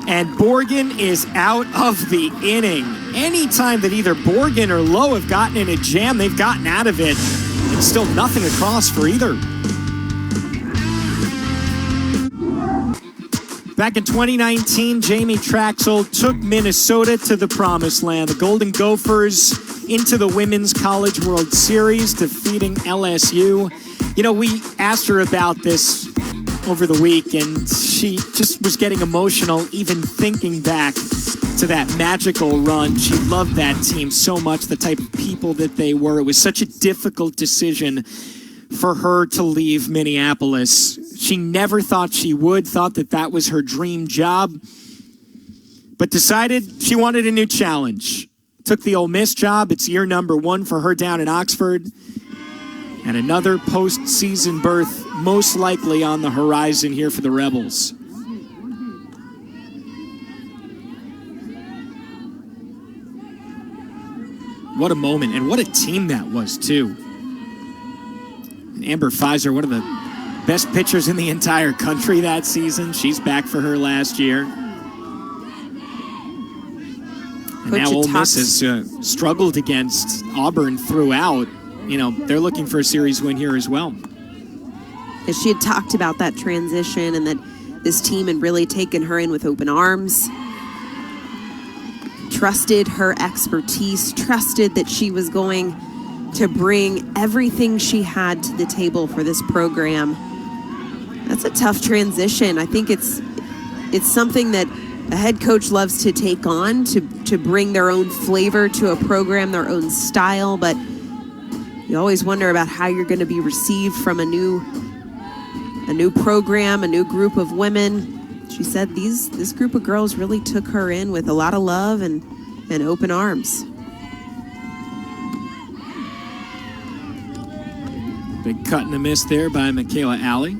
And Borgen is out of the inning. Anytime that either Borgen or Lowe have gotten in a jam, they've gotten out of it. And still nothing across for either. Back in 2019, Jamie Traxel took Minnesota to the promised land. The Golden Gophers into the Women's College World Series, defeating LSU. You know, we asked her about this over the week, and she just was getting emotional even thinking back to that magical run. She loved that team so much, the type of people that they were. It was such a difficult decision for her to leave Minneapolis. She never thought she would, thought that that was her dream job, but decided she wanted a new challenge. Took the Ole Miss job. It's year number 1 for her down in Oxford. And another postseason berth most likely on the horizon here for the Rebels. What a moment, and what a team that was, too. Amber Pfizer, one of the best pitchers in the entire country that season. She's back for her last year. And now Ole Miss has struggled against Auburn throughout. You know, they're looking for a series win here as well. She had talked about that transition and that this team had really taken her in with open arms. Trusted her expertise, trusted that she was going to bring everything she had to the table for this program. That's a tough transition. I think it's something that a head coach loves to take on, to bring their own flavor to a program, their own style, but you always wonder about how you're going to be received from a new program, a new group of women. She said this group of girls really took her in with a lot of love and open arms. Big cut and a miss there by Michaela Alley.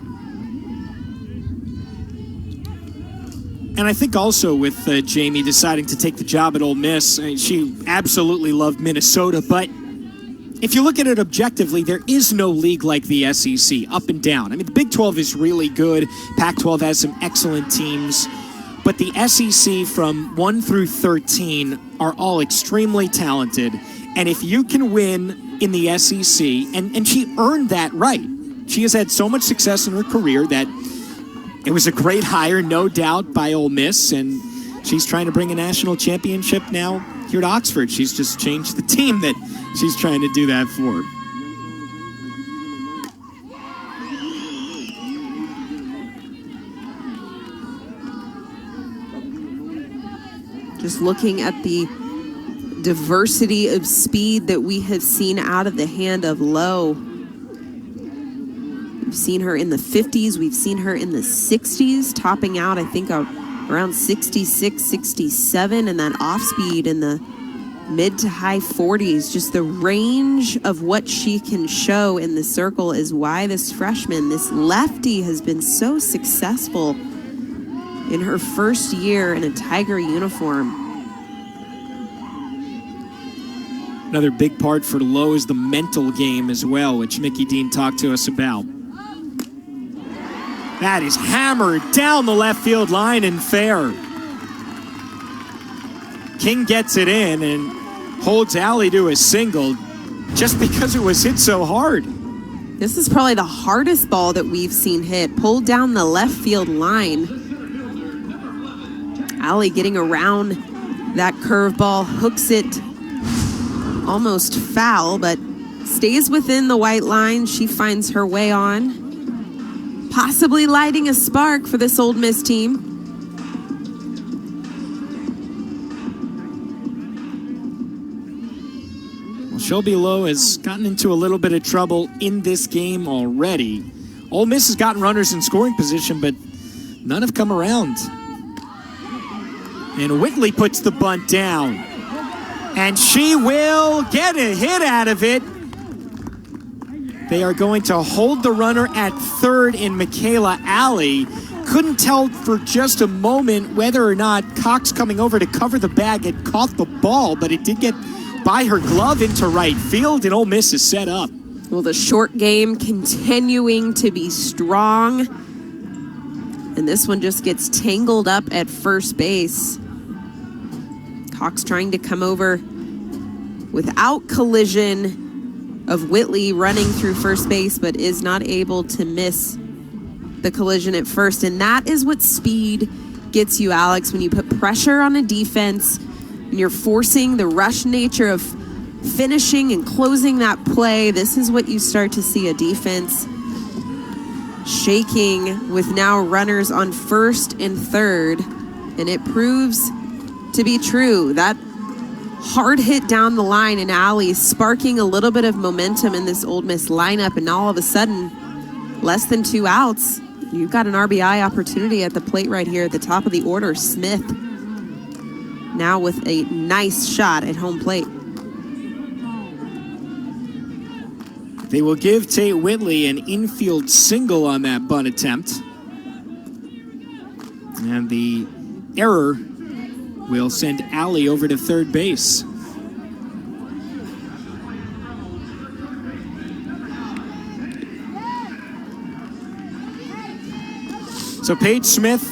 And I think also with Jamie deciding to take the job at Ole Miss, she absolutely loved Minnesota, but if you look at it objectively, there is no league like the SEC, up and down. I mean, the Big 12 is really good. Pac-12 has some excellent teams. But the SEC from 1 through 13 are all extremely talented. And if you can win in the SEC, and she earned that right. She has had so much success in her career that it was a great hire, no doubt, by Ole Miss. And she's trying to bring a national championship now here at Oxford. She's just changed the team that she's trying to do that for. Just looking at the diversity of speed that we have seen out of the hand of Lowe. We've seen her in the 50s. We've seen her in the 60s, topping out, I think, around 66, 67, and that off speed in the mid to high 40s. Just the range of what she can show in the circle is why this freshman, this lefty, has been so successful in her first year in a Tiger uniform. Another big part for Lowe is the mental game as well, which Mickey Dean talked to us about. That is hammered down the left field line and fair. King gets it in and holds Alley to a single just because it was hit so hard. This is probably the hardest ball that we've seen hit. Pulled down the left field line. Alley getting around that curveball, hooks it almost foul, but stays within the white line. She finds her way on, possibly lighting a spark for this Ole Miss team. Shelby Lowe has gotten into a little bit of trouble in this game already. Ole Miss has gotten runners in scoring position, but none have come around. And Whitley puts the bunt down. And she will get a hit out of it. They are going to hold the runner at third in Michaela Alley. Couldn't tell for just a moment whether or not Cox coming over to cover the bag had caught the ball, but it did get by her glove into right field, and Ole Miss is set up. Well, the short game continuing to be strong. And this one just gets tangled up at first base. Cox trying to come over without collision of Whitley running through first base, but is not able to miss the collision at first. And that is what speed gets you, Alex, when you put pressure on a defense and you're forcing the rush nature of finishing and closing that play. This is what you start to see, a defense shaking with now runners on first and third. And it proves to be true. That hard hit down the line in Alley sparking a little bit of momentum in this Ole Miss lineup. And now all of a sudden, less than 2 outs, you've got an RBI opportunity at the plate right here at the top of the order. Smith now with a nice shot at home plate. They will give Tate Whitley an infield single on that bunt attempt. And the error will send Alley over to third base. So Paige Smith,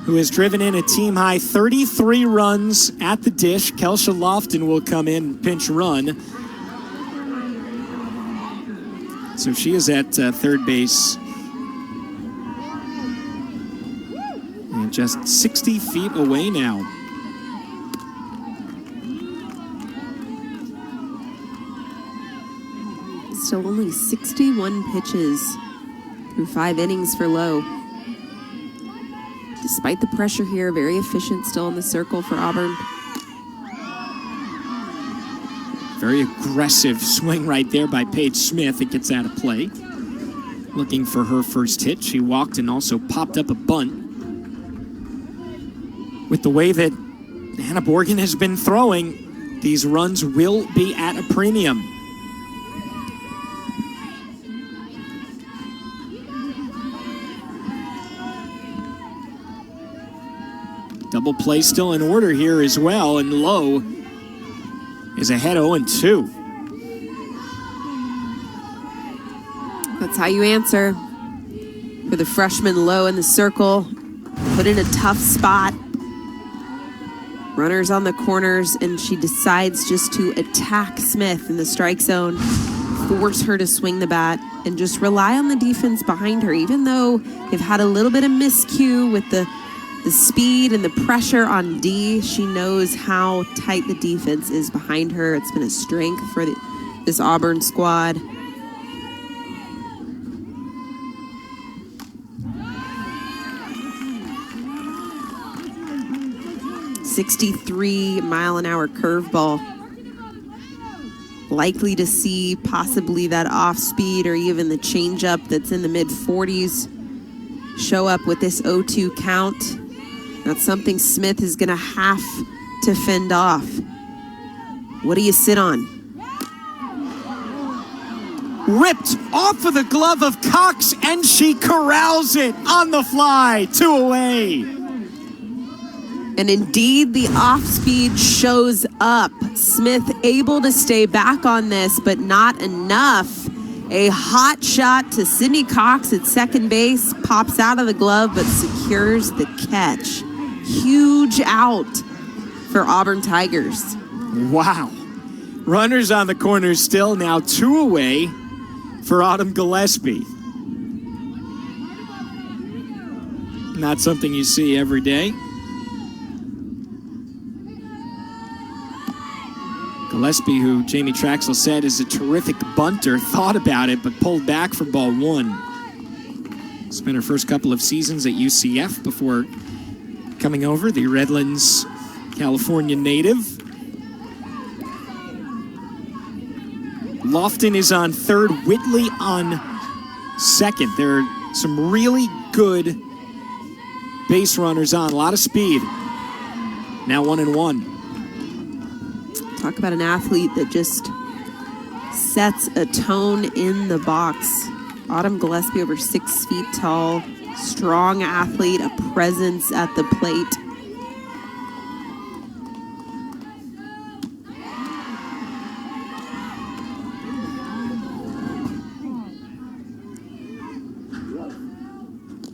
who has driven in a team-high 33 runs at the dish. Kelsha Lofton will come in, pinch run. So she is at third base. And just 60 feet away now. Still only 61 pitches through 5 innings for Lowe. Despite the pressure here, very efficient still in the circle for Auburn. Very aggressive swing right there by Paige Smith. It gets out of play. Looking for her first hit. She walked and also popped up a bunt. With the way that Hannah Borgen has been throwing, these runs will be at a premium. Double play still in order here as well, and Lowe is ahead 0-2. That's how you answer. For the freshman Lowe in the circle, put in a tough spot. Runners on the corners, and she decides just to attack Smith in the strike zone, force her to swing the bat, and just rely on the defense behind her. Even though they've had a little bit of miscue with the speed and the pressure on D, she knows how tight the defense is behind her. It's been a strength for this Auburn squad. .63-mile-an-hour curveball. Likely to see possibly that off speed or even the changeup that's in the mid-40s show up with this 0-2 count. That's something Smith is going to have to fend off. What do you sit on? Ripped off of the glove of Cox, and she corrals it on the fly. 2 away. And indeed, the off-speed shows up. Smith able to stay back on this, but not enough. A hot shot to Sydney Cox at second base. Pops out of the glove, but secures the catch. Huge out for Auburn Tigers. Wow. Runners on the corner still, now 2 away for Autumn Gillespie. Not something you see every day. Gillespie, who Jamie Traxel said is a terrific bunter, thought about it but pulled back for ball 1. Spent her first couple of seasons at UCF before coming over, the Redlands, California native. Lofton is on third, Whitley on second. There are some really good base runners on, a lot of speed. Now 1-1. Talk about an athlete that just sets a tone in the box. Autumn Gillespie, over 6 feet tall, strong athlete, a presence at the plate.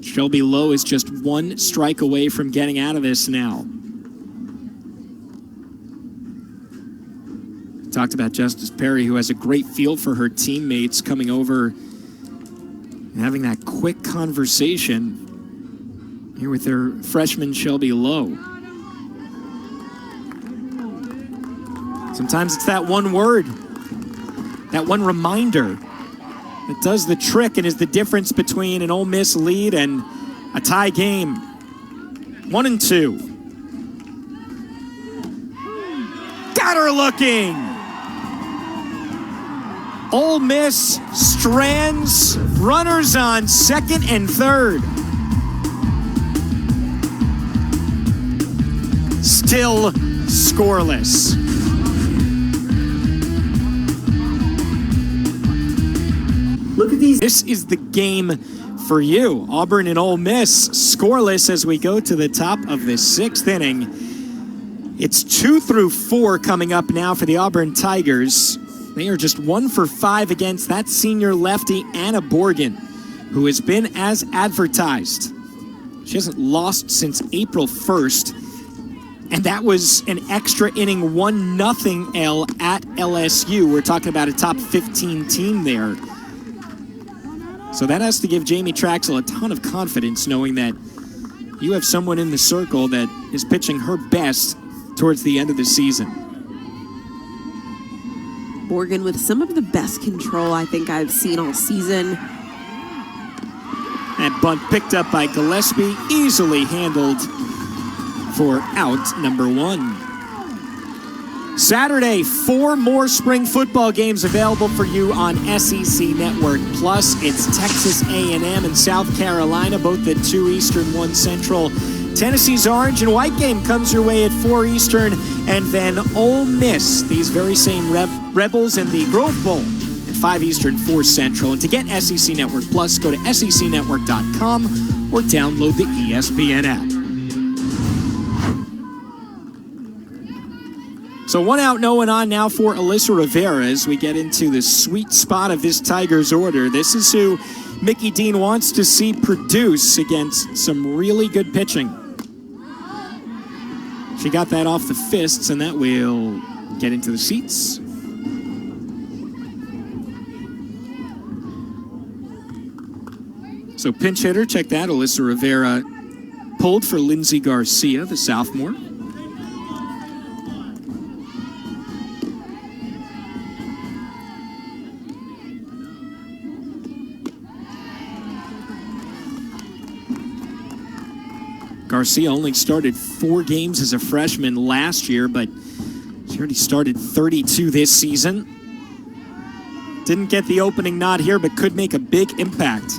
Shelby Lowe is just 1 strike away from getting out of this now. Talked about Justice Perry, who has a great feel for her teammates, coming over and having that quick conversation here with their freshman Shelby Lowe. Sometimes it's that one word, that one reminder that does the trick and is the difference between an Ole Miss lead and a tie game. 1-2. Got her looking. Ole Miss strands runners on second and third. Still scoreless. Look at these. This is the game for you. Auburn and Ole Miss scoreless as we go to the top of the 6th inning. It's 2 through 4 coming up now for the Auburn Tigers. They are just 1 for 5 against that senior lefty, Anna Borgen, who has been as advertised. She hasn't lost since April 1st, and that was an extra inning 1-0 L at LSU. We're talking about a top 15 team there. So that has to give Jamie Traxel a ton of confidence, knowing that you have someone in the circle that is pitching her best towards the end of the season. Borgen with some of the best control I think I've seen all season. That bunt picked up by Gillespie, easily handled for out number 1. Saturday, 4 more spring football games available for you on SEC Network Plus. It's Texas A&M and South Carolina, both at 2 Eastern, 1 Central. Tennessee's orange and white game comes your way at 4 Eastern, and then Ole Miss, these very same Rebels in the Grove Bowl at 5 Eastern, 4 Central. And to get SEC Network Plus, go to secnetwork.com or download the ESPN app. So 1 out, no one on now for Alyssa Rivera as we get into the sweet spot of this Tigers order. This is who Mickey Dean wants to see produce against some really good pitching. She got that off the fists, and that will get into the seats. So pinch hitter, check that. Alyssa Rivera pulled for Lindsey Garcia, the sophomore. Garcia only started 4 games as a freshman last year, but she already started 32 this season. Didn't get the opening nod here, but could make a big impact.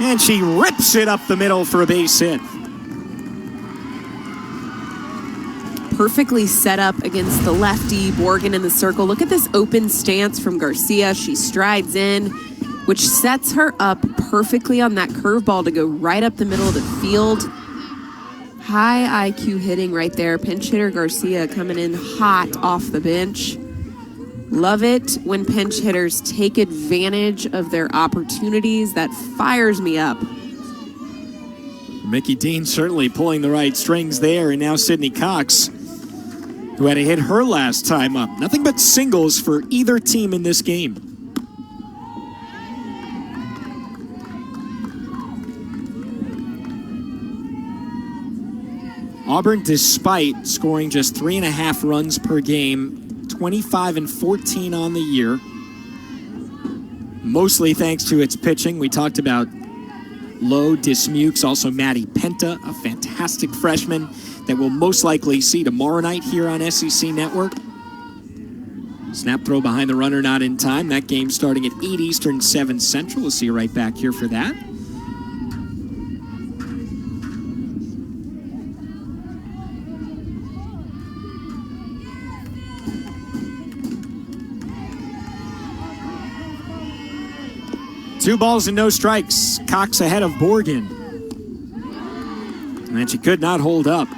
And she rips it up the middle for a base hit. Perfectly set up against the lefty, Borgen in the circle. Look at this open stance from Garcia. She strides in, which sets her up perfectly on that curveball to go right up the middle of the field. High IQ hitting right there. Pinch hitter Garcia coming in hot off the bench. Love it when pinch hitters take advantage of their opportunities. That fires me up. Mickey Dean certainly pulling the right strings there, and now Sydney Cox, who had to hit her last time up. Nothing but singles for either team in this game. Auburn, despite scoring just 3.5 runs per game, 25-14 on the year, mostly thanks to its pitching. We talked about Lowe, Dismukes, also Maddie Penta, a fantastic freshman that we'll most likely see tomorrow night here on SEC Network. Snap throw behind the runner, not in time. That game starting at 8 Eastern, 7 Central. We'll see you right back here for that. Two balls and no strikes. Cox ahead of Borgen. And she could not hold up.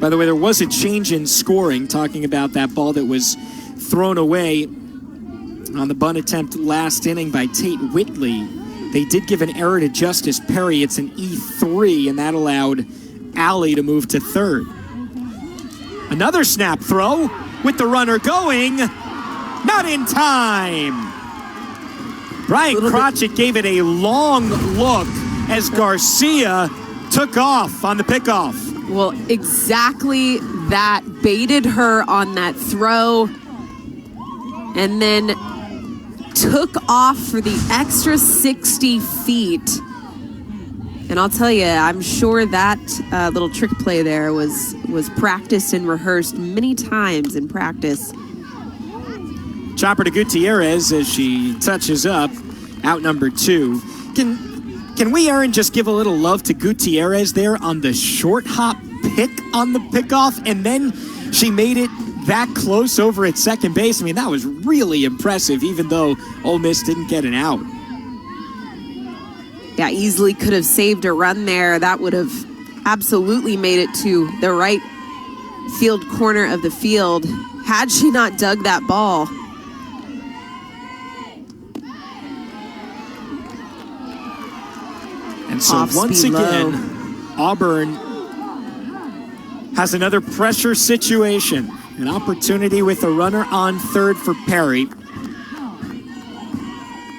By the way, there was a change in scoring, talking about that ball that was thrown away on the bunt attempt last inning by Tate Whitley. They did give an error to Justice Perry. It's an E3, and that allowed Alley to move to third. Another snap throw with the runner going, not in time. Brian Crotchett gave it a long look as Garcia took off on the pickoff. Well, exactly that. Baited her on that throw and then took off for the extra 60 feet. And I'll tell you, I'm sure that little trick play there was practiced and rehearsed many times in practice. Chopper to Gutierrez as she touches up, out number 2. Can we, Aaron, just give a little love to Gutierrez there on the short hop pick on the pickoff, and then she made it that close over at second base? I mean, that was really impressive, even though Ole Miss didn't get an out. Yeah, easily could have saved a run there. That would have absolutely made it to the right field corner of the field had she not dug that ball. And so once again, Auburn has another pressure situation. An opportunity with a runner on third for Perry.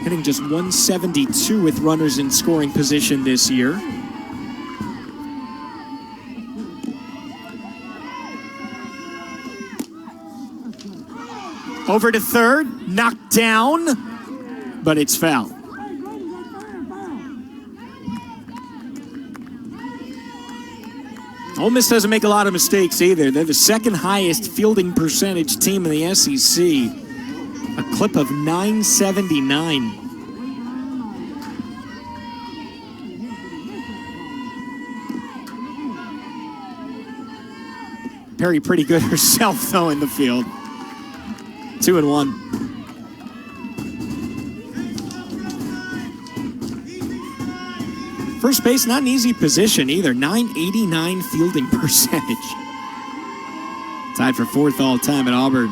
Hitting just 172 with runners in scoring position this year. Over to third, knocked down, but it's foul. Ole Miss doesn't make a lot of mistakes either. They're the second highest fielding percentage team in the SEC. A clip of 979. Perry pretty good herself, though, in the field. 2-1. First base, not an easy position either. 989 fielding percentage. Tied for 4th all time at Auburn.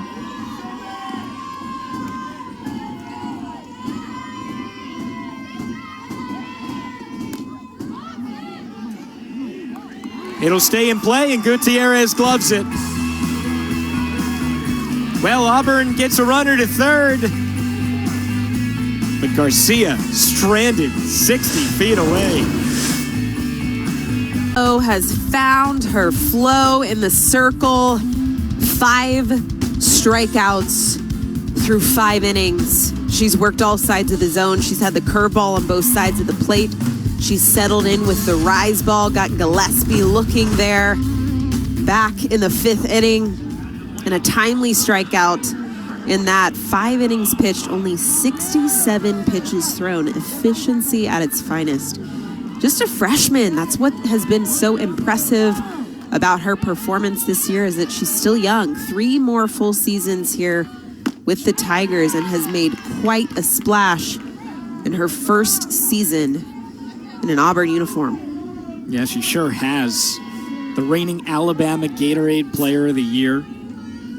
It'll stay in play, and Gutierrez gloves it. Well, Auburn gets a runner to third. But Garcia stranded 60 feet away. Has found her flow in the circle. 5 strikeouts through 5 innings. She's worked all sides of the zone. She's had the curveball on both sides of the plate. She's settled in with the rise ball, got Gillespie looking there. Back in the 5th inning, and a timely strikeout in that. 5 innings pitched, only 67 pitches thrown. Efficiency at its finest. Just a freshman. That's what has been so impressive about her performance this year, is that she's still young. 3 more full seasons here with the Tigers, and has made quite a splash in her first season in an Auburn uniform. Yeah, she sure has. The reigning Alabama Gatorade Player of the Year.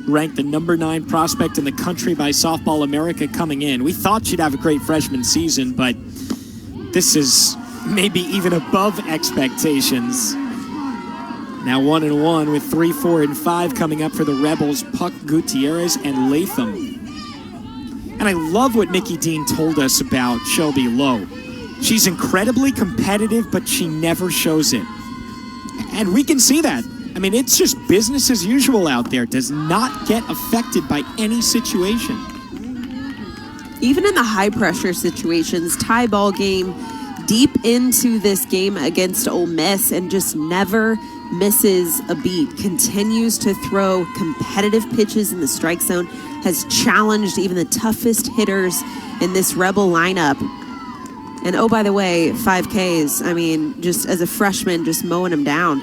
Ranked the number 9 prospect in the country by Softball America coming in. We thought she'd have a great freshman season, but this is maybe even above expectations. Now 1-1 with 3, 4, and 5 coming up for the Rebels, Puck, Gutierrez, and Latham. And I love what Mickey Dean told us about Shelby Lowe. She's incredibly competitive, but she never shows it. And we can see that. I mean, it's just business as usual out there. Does not get affected by any situation. Even in the high pressure situations, tie ball game, deep into this game against Ole Miss and just never misses a beat. Continues to throw competitive pitches in the strike zone, has challenged even the toughest hitters in this Rebel lineup. And oh, by the way, 5 Ks. I mean, just as a freshman, just mowing them down.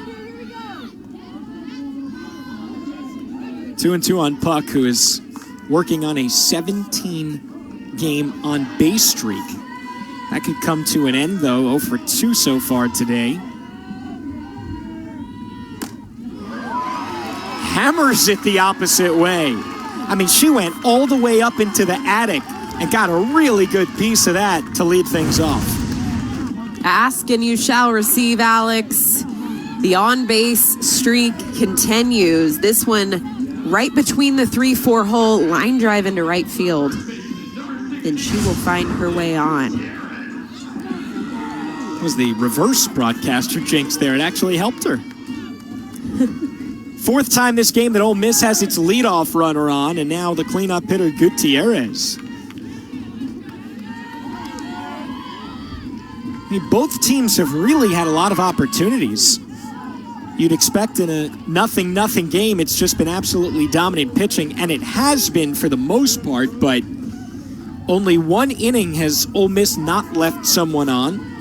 2-2 on Puck, who is working on a 17-game on-base streak. That could come to an end, though. 0 for 2 so far today. Hammers it the opposite way. I mean, she went all the way up into the attic and got a really good piece of that to lead things off. Ask and you shall receive, Alex. The on-base streak continues. This one right between the 3-4 hole, line drive into right field. And she will find her way on. It was the reverse broadcaster jinx there. It actually helped her. 4th time this game that Ole Miss has its leadoff runner on, and now the cleanup hitter Gutierrez. I mean, both teams have really had a lot of opportunities. You'd expect in a nothing game, it's just been absolutely dominant pitching, and it has been for the most part, but only 1 inning has Ole Miss not left someone on.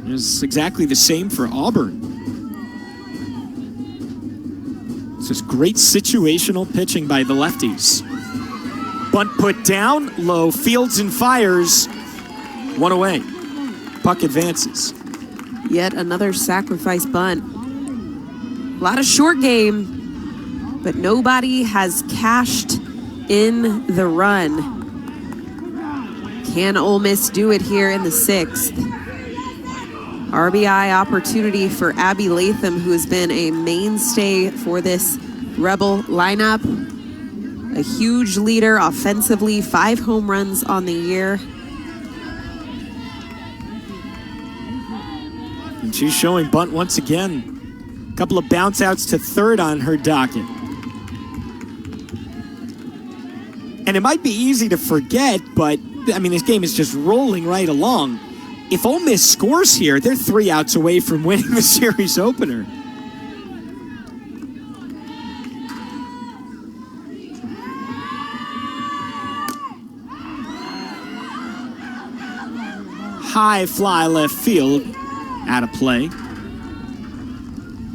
It's exactly the same for Auburn. It's just great situational pitching by the lefties. Bunt put down, low, Fields and fires, 1 away. Puck advances. Yet another sacrifice bunt. A lot of short game, but nobody has cashed in the run. Can Ole Miss do it here in the 6th? RBI opportunity for Abby Latham, who has been a mainstay for this Rebel lineup. A huge leader offensively, 5 home runs on the year. And she's showing bunt once again. A couple of bounce outs to 3rd on her docket. And it might be easy to forget, but I mean, this game is just rolling right along. If Ole Miss scores here, they're 3 outs away from winning the series opener. High fly left field, out of play.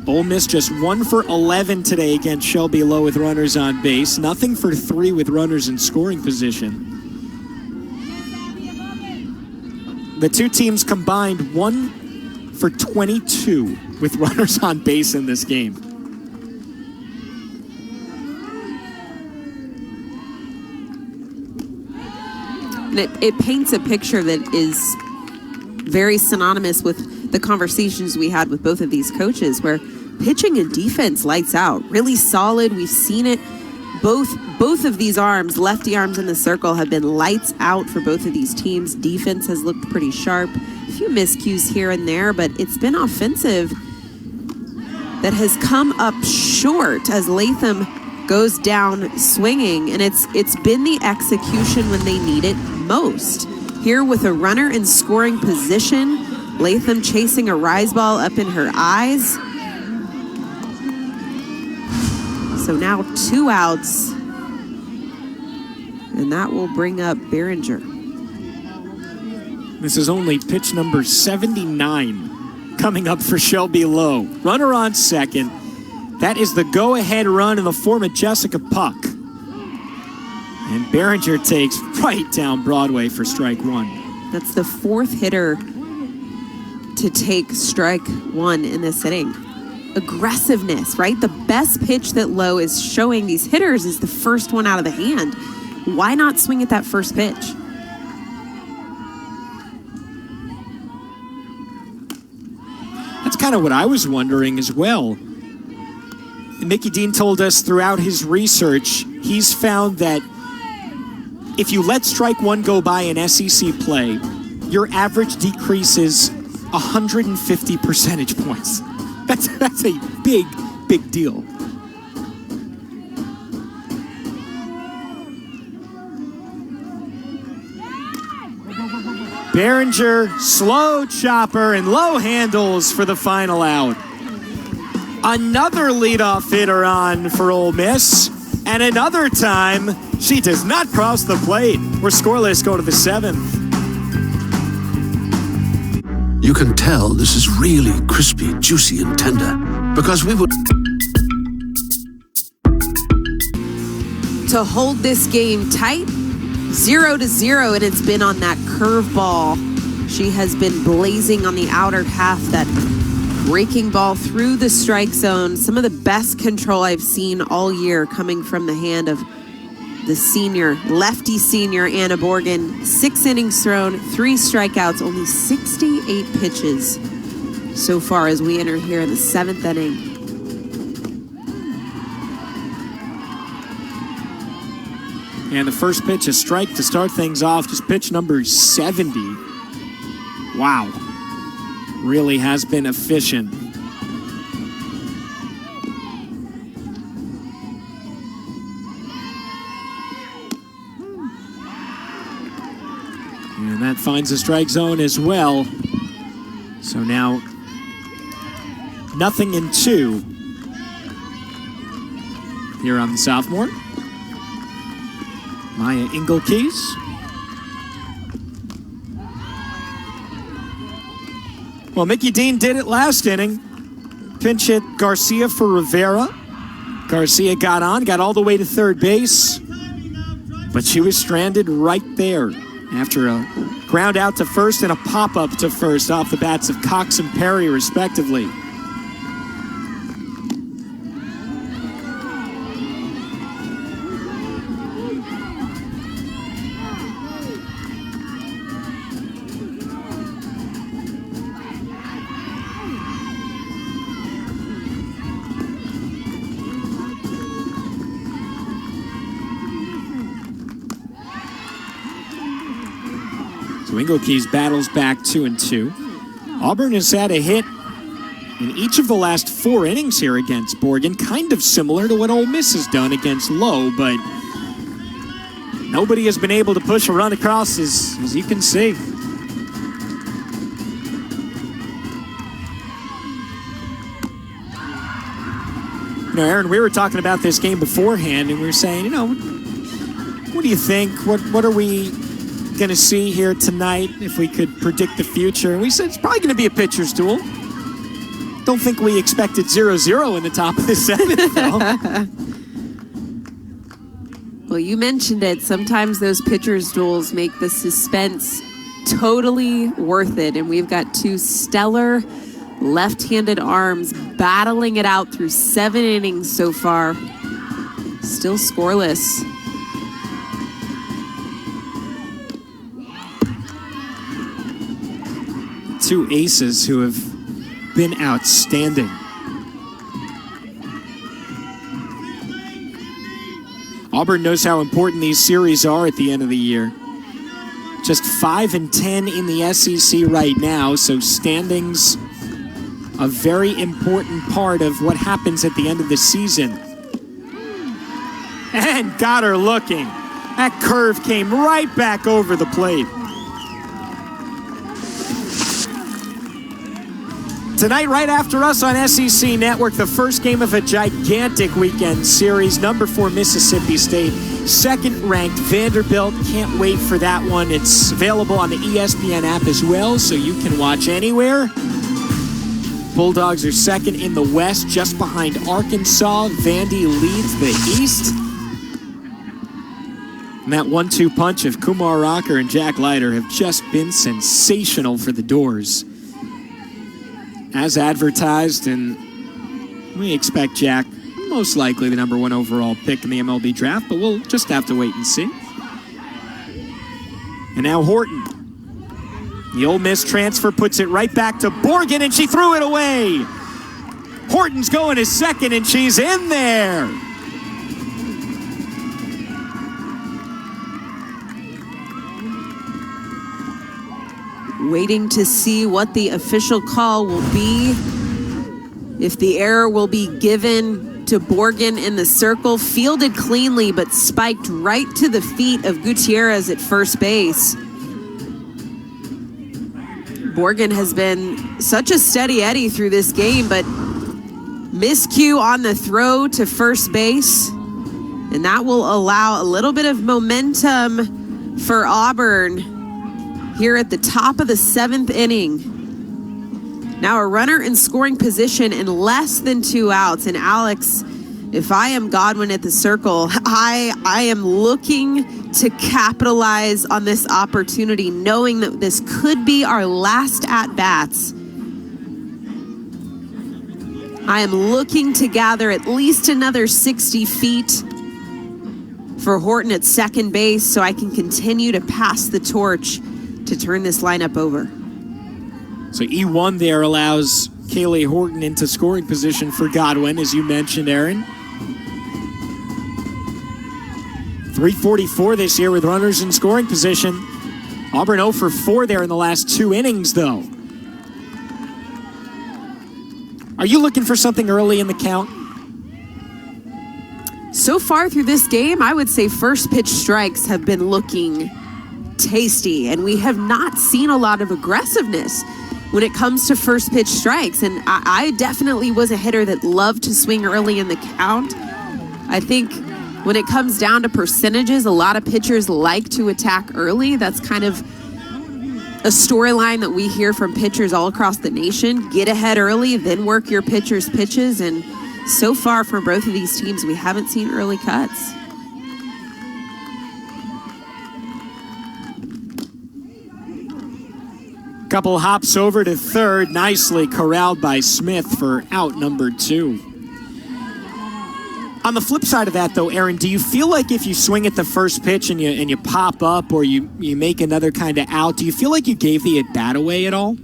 Ole Miss just 1 for 11 today against Shelby Low with runners on base. Nothing for 3 with runners in scoring position. The two teams combined 1 for 22 with runners on base in this game. And it paints a picture that is very synonymous with the conversations we had with both of these coaches, where pitching and defense lights out. Really solid. We've seen it. Both of these arms, lefty arms in the circle, have been lights out for both of these teams. Defense has looked pretty sharp. A few miscues here and there, but it's been offensive that has come up short as Latham goes down swinging, and it's been the execution when they need it most. Here with a runner in scoring position, Latham chasing a rise ball up in her eyes. So now 2 outs, and that will bring up Behringer. This is only pitch number 79 coming up for Shelby Low. Runner on 2nd. That is the go-ahead run in the form of Jessica Puck. And Behringer takes right down Broadway for strike 1. That's the 4th hitter to take strike 1 in this inning. Aggressiveness, right? The best pitch that Lowe is showing these hitters is the first one out of the hand. Why not swing at that first pitch? That's kind of what I was wondering as well. Mickey Dean told us throughout his research, he's found that if you let strike 1 go by in SEC play, your average decreases 150 percentage points. That's a big deal. Behringer, slow chopper, and low handles for the final out. Another leadoff hitter on for Ole Miss, and another time she does not cross the plate. We're scoreless, go to the 7th. You can tell this is really crispy, juicy, and tender because we would... To hold this game tight, 0-0, and it's been on that curveball. She has been blazing on the outer half, that breaking ball through the strike zone. Some of the best control I've seen all year coming from the hand of the lefty senior, Anna Borgen. 6 innings thrown, 3 strikeouts, only 68 pitches so far as we enter here in the 7th inning. And the first pitch, a strike to start things off, just pitch number 70. Wow. Really has been efficient. And that finds the strike zone as well. So now 0-2 here on the sophomore. Maya Engelkeys. Well, Mickey Dean did it last inning. Pinch hit Garcia for Rivera. Garcia got all the way to third base, but she was stranded right there after a ground out to first and a pop-up to first off the bats of Cox and Perry, respectively. Engelkeys battles back 2-2. Auburn has had a hit in each of the last 4 innings here against Borgen, kind of similar to what Ole Miss has done against Lowe, but nobody has been able to push a run across, as you can see. You know, Aaron, we were talking about this game beforehand, and we were saying, you know, what do you think? What are we going to see here tonight if we could predict the future? And we said it's probably going to be a pitcher's duel. Don't think we expected 0-0 in the top of the 7th, though. Well, you mentioned it. Sometimes those pitcher's duels make the suspense totally worth it. And we've got 2 stellar left-handed arms battling it out through 7 innings so far. Still scoreless. Two aces who have been outstanding. Auburn knows how important these series are at the end of the year. Just 5-10 in the SEC right now, so standings a very important part of what happens at the end of the season. And got her looking. That curve came right back over the plate. Tonight, right after us on SEC Network, the first game of a gigantic weekend series. Number 4 Mississippi State, 2nd-ranked Vanderbilt. Can't wait for that one. It's available on the ESPN app as well, so you can watch anywhere. Bulldogs are 2nd in the West, just behind Arkansas. Vandy leads the East. And that 1-2 punch of Kumar Rocker and Jack Leiter have just been sensational for the Doors. As advertised, and we expect Jack most likely the number 1 overall pick in the MLB draft, but we'll just have to wait and see. And now Horton. The Ole Miss transfer puts it right back to Borgen, and she threw it away. Horton's going to second, and she's in there. Waiting to see what the official call will be. If the error will be given to Borgen in the circle. Fielded cleanly, but spiked right to the feet of Gutierrez at first base. Borgen has been such a steady Eddie through this game, but miscue on the throw to first base, and that will allow a little bit of momentum for Auburn here at the top of the 7th inning. Now a runner in scoring position in less than 2 outs. And Alex, if I am Godwin at the circle, I am looking to capitalize on this opportunity, knowing that this could be our last at-bats. I am looking to gather at least another 60 feet for Horton at second base so I can continue to pass the torch to turn this lineup over. So E1 there allows Kaylee Horton into scoring position for Godwin, as you mentioned, Aaron. 344 this year with runners in scoring position. Auburn 0 for 4 there in the last 2 innings, though. Are you looking for something early in the count? So far through this game, I would say first pitch strikes have been looking tasty, and we have not seen a lot of aggressiveness when it comes to first pitch strikes. And I definitely was a hitter that loved to swing early in the count. I think when it comes down to percentages, a lot of pitchers like to attack early. That's kind of a storyline that we hear from pitchers all across the nation. Get ahead early, then work your pitcher's pitches. And so far for both of these teams, we haven't seen early cuts. Couple hops over to third, nicely corralled by Smith for out number 2. On the flip side of that, though, Aaron, do you feel like if you swing at the first pitch and you pop up, or you make another kind of out, do you feel like you gave the at-bat away at all?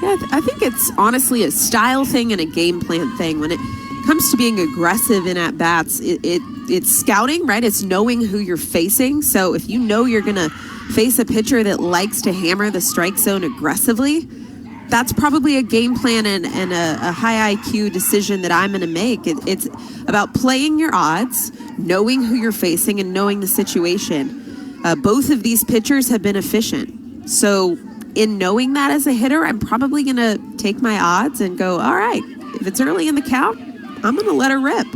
Yeah, I think it's honestly a style thing and a game plan thing. When it comes to being aggressive in at-bats, it's scouting, right? It's knowing who you're facing. So if you know you're going to face a pitcher that likes to hammer the strike zone aggressively, that's probably a game plan and a high IQ decision that I'm going to make. It's about playing your odds, knowing who you're facing, and knowing the situation. Both of these pitchers have been efficient. So in knowing that as a hitter, I'm probably going to take my odds and go, all right, if it's early in the count, I'm going to let her rip.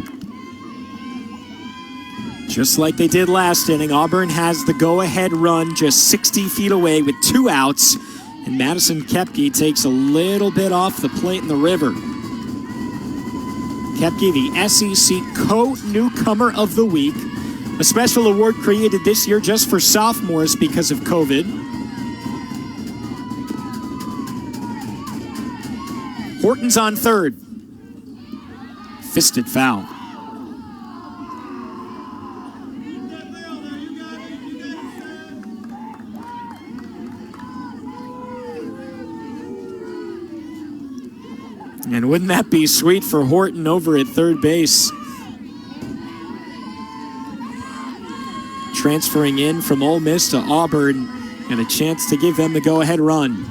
Just like they did last inning, Auburn has the go-ahead run just 60 feet away with 2 outs, and Madison Koepke takes a little bit off the plate in the river. Koepke, the SEC co-newcomer of the week, a special award created this year just for sophomores because of COVID. Horton's on third. Fisted foul. And wouldn't that be sweet for Horton over at third base? Transferring in from Ole Miss to Auburn, and a chance to give them the go-ahead run.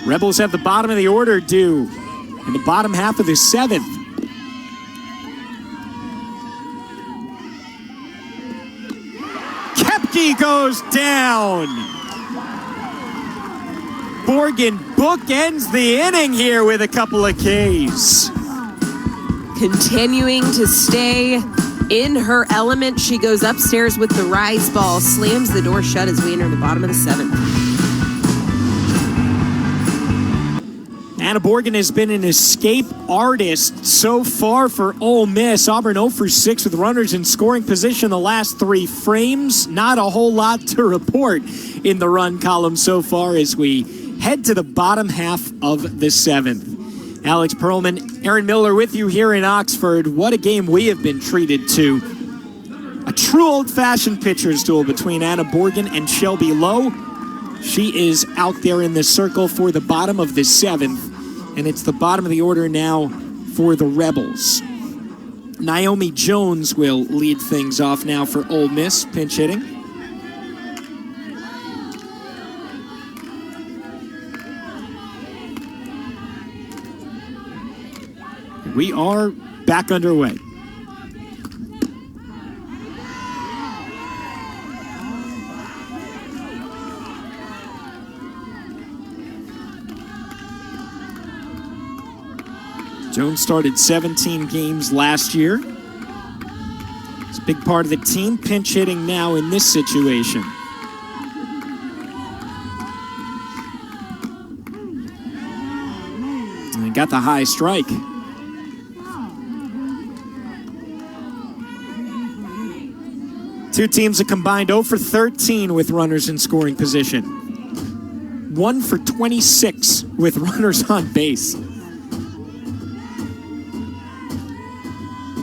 Rebels have the bottom of the order due in the bottom half of the 7th. Koepke goes down. Borgen bookends the inning here with a couple of Ks. Continuing to stay in her element, she goes upstairs with the rise ball, slams the door shut as we enter the bottom of the 7th. Anna Borgen has been an escape artist so far for Ole Miss. Auburn 0 for 6 with runners in scoring position the last 3 frames. Not a whole lot to report in the run column so far as we head to the bottom half of the 7th. Alex Perlman, Aaron Miller with you here in Oxford. What a game we have been treated to. A true old-fashioned pitcher's duel between Anna Borgen and Shelby Lowe. She is out there in the circle for the bottom of the 7th. And it's the bottom of the order now for the Rebels. Naomi Jones will lead things off now for Ole Miss, pinch hitting. We are back underway. Jones started 17 games last year. It's a big part of the team, pinch hitting now in this situation. And he got the high strike. Two teams are combined 0 for 13 with runners in scoring position. 1 for 26 with runners on base.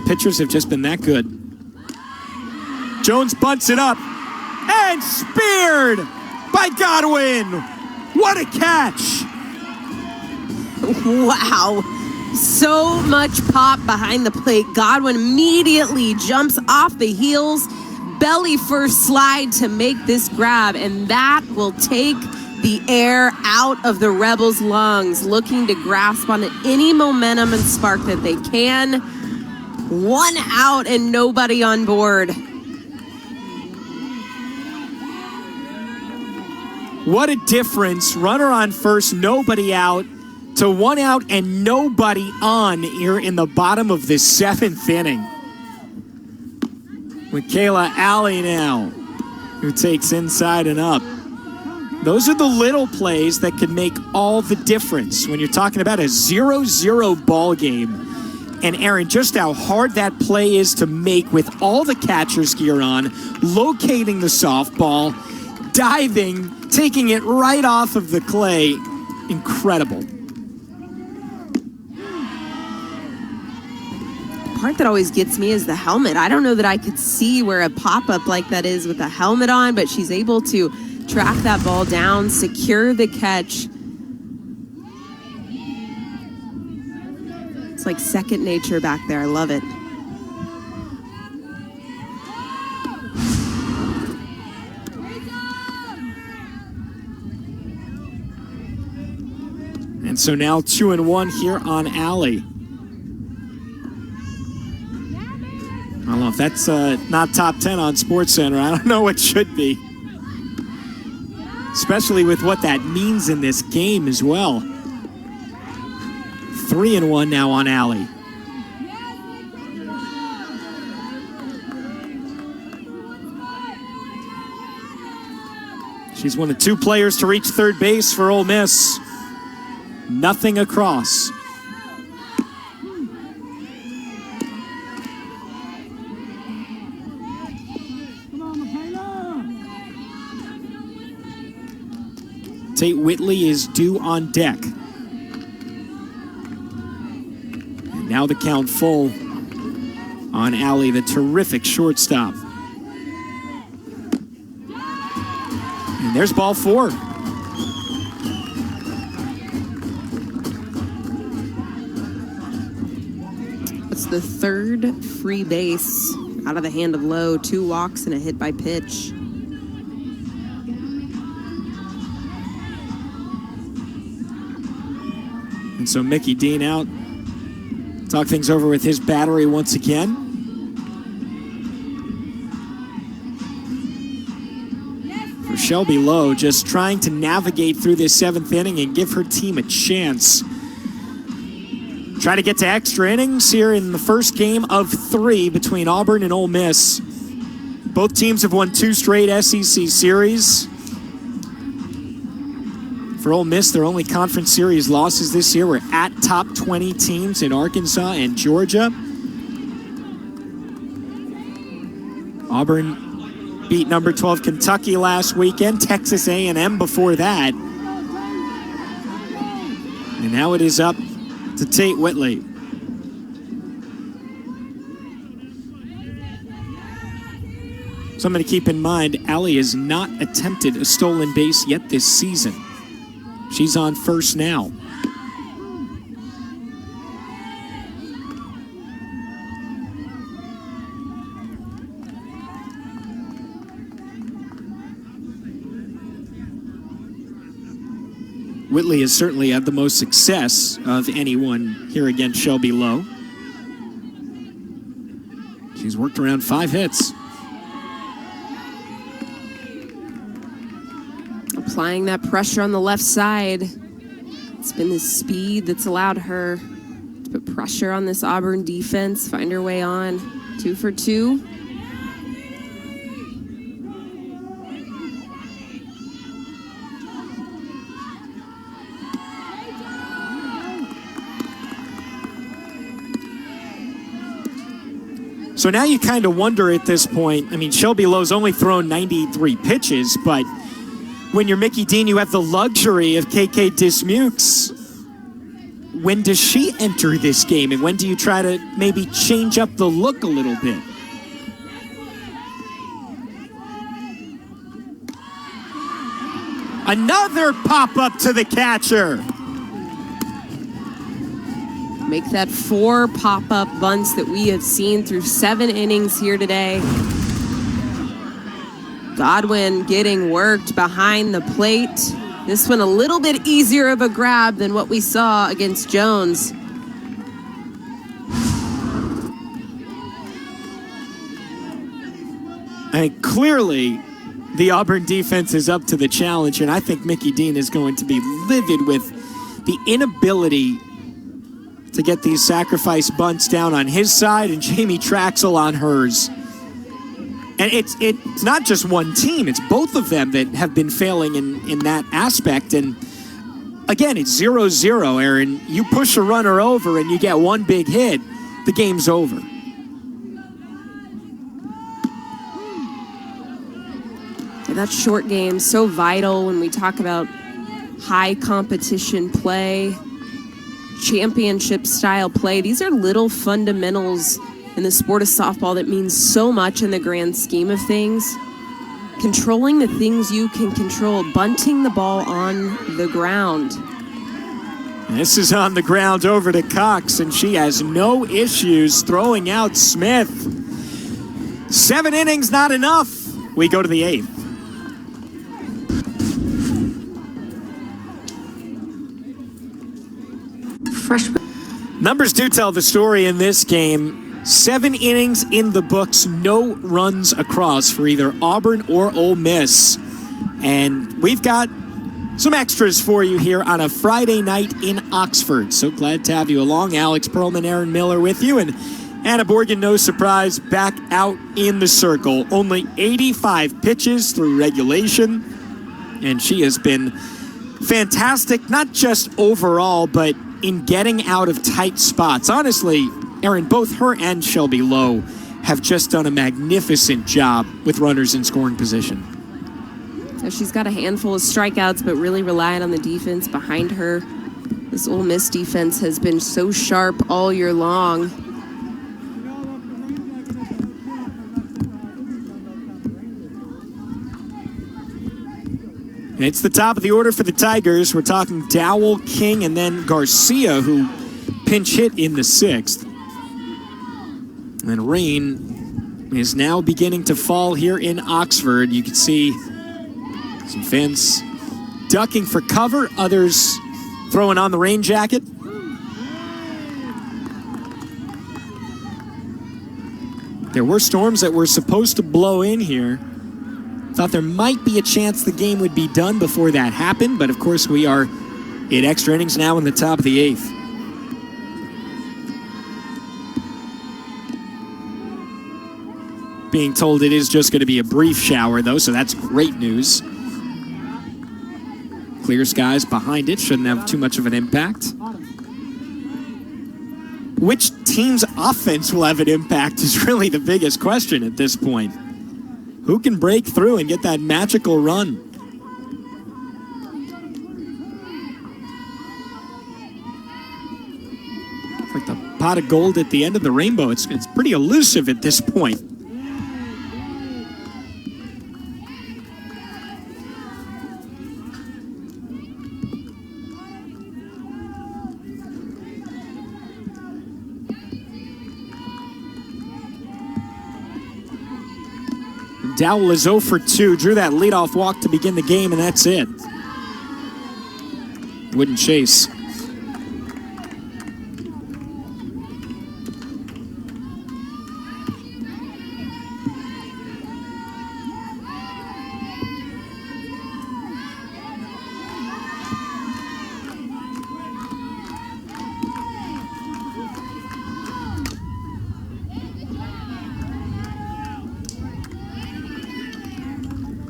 Pitchers have just been that good. Jones bunts it up and speared by Godwin. What a catch! Wow. So much pop behind the plate. Godwin immediately jumps off the heels, belly first slide to make this grab, and that will take the air out of the Rebels' lungs, looking to grasp on any momentum and spark that they can. 1 out and nobody on board. What a difference. Runner on first, nobody out, to 1 out and nobody on here in the bottom of the 7th inning. Michaela Alley now, who takes inside and up. Those are the little plays that can make all the difference when you're talking about a 0-0 ball game. And Aaron, just how hard that play is to make with all the catcher's gear on, locating the softball, diving, taking it right off of the clay. Incredible. The part that always gets me is the helmet. I don't know that I could see where a pop-up like that is with the helmet on, but she's able to track that ball down, secure the catch. It's like second nature back there. I love it. And so now 2-1 here on Alley. I don't know if that's not top 10 on SportsCenter. I don't know what should be. Especially with what that means in this game as well. 3-1 now on Alley. She's one of 2 players to reach third base for Ole Miss. Nothing across. Tate Whitley is due on deck. And now the count full on Alley, the terrific shortstop. And there's ball 4. That's the 3rd free base out of the hand of Lowe. 2 walks and a hit by pitch. And so Mickey Dean out. Talk things over with his battery once again. For Shelby Lowe, just trying to navigate through this 7th inning and give her team a chance. Try to get to extra innings here in the first game of 3 between Auburn and Ole Miss. Both teams have won 2 straight SEC series. For Ole Miss, their only conference series losses this year were at top 20 teams in Arkansas and Georgia. Auburn beat number 12 Kentucky last weekend, Texas A&M before that. And now it is up to Tate Whitley. Something to keep in mind, Allie has not attempted a stolen base yet this season. She's on first now. Whitley has certainly had the most success of anyone here against Shelby Lowe. worked around 5 hits. Applying that pressure on the left side. It's been the speed that's allowed her to put pressure on this Auburn defense, find her way on. 2 for 2. So now you kind of wonder at this point, I mean, Shelby Lowe's only thrown 93 pitches, but when you're Mickey Dean, you have the luxury of KK Dismukes. When does she enter this game, and when do you try to maybe change up the look a little bit? Another pop-up to the catcher. Make that 4 pop-up bunts that we have seen through 7 innings here today. Godwin getting worked behind the plate. This one a little bit easier of a grab than what we saw against Jones. And clearly, the Auburn defense is up to the challenge, and I think Mickey Dean is going to be livid with the inability to get these sacrifice bunts down on his side and Jamie Traxel on hers. And it's not just one team, it's both of them that have been failing in that aspect. And again, it's 0-0, Aaron. You push a runner over and you get one big hit, the game's over. Yeah, that short game so vital when we talk about high competition play, championship style play. These are little fundamentals in the sport of softball that means so much in the grand scheme of things. Controlling the things you can control, bunting the ball on the ground. This is on the ground over to Cox, and she has no issues throwing out Smith. 7 innings, not enough. We go to the 8th. Numbers do tell the story in this game. 7 innings in the books, no runs across for either Auburn or Ole Miss. And we've got some extras for you here on a Friday night in Oxford. So glad to have you along. Alex Perlman, Aaron Miller with you, and Anna Borgen, no surprise, back out in the circle. Only 85 pitches through regulation, and she has been fantastic, not just overall, but in getting out of tight spots. Honestly, Aaron, both her and Shelby Lowe have just done a magnificent job with runners in scoring position. So she's got a handful of strikeouts, but really relied on the defense behind her. This Ole Miss defense has been so sharp all year long. It's the top of the order for the Tigers. We're talking Dowell, King, and then Garcia, who pinch hit in the 6th. And rain is now beginning to fall here in Oxford. You can see some fans ducking for cover, others throwing on the rain jacket. There were storms that were supposed to blow in here. Thought there might be a chance the game would be done before that happened, but of course we are in extra innings now in the top of the 8th. Being told it is just going to be a brief shower, though, so that's great news. Clear skies behind it, shouldn't have too much of an impact. Which team's offense will have an impact is really the biggest question at this point. Who can break through and get that magical run? It's like the pot of gold at the end of the rainbow. It's pretty elusive at this point. Dowell is 0 for 2, drew that leadoff walk to begin the game, and that's it. Wouldn't chase.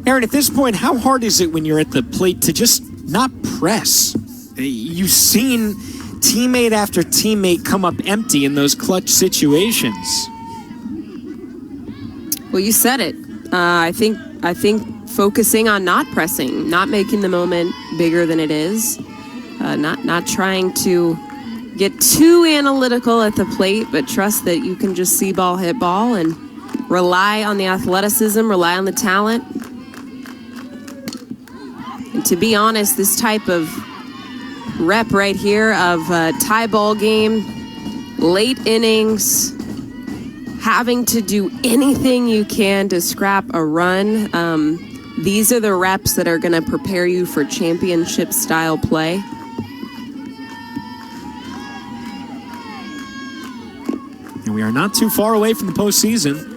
Aaron, at this point, how hard is it when you're at the plate to just not press? You've seen teammate after teammate come up empty in those clutch situations. Well, you said it. I think focusing on not pressing, not making the moment bigger than it is, not trying to get too analytical at the plate, but trust that you can just see ball, hit ball, and rely on the athleticism, rely on the talent. And to be honest, this type of rep right here of a tie ball game, late innings, having to do anything you can to scrap a run, these are the reps that are going to prepare you for championship style play. And we are not too far away from the postseason.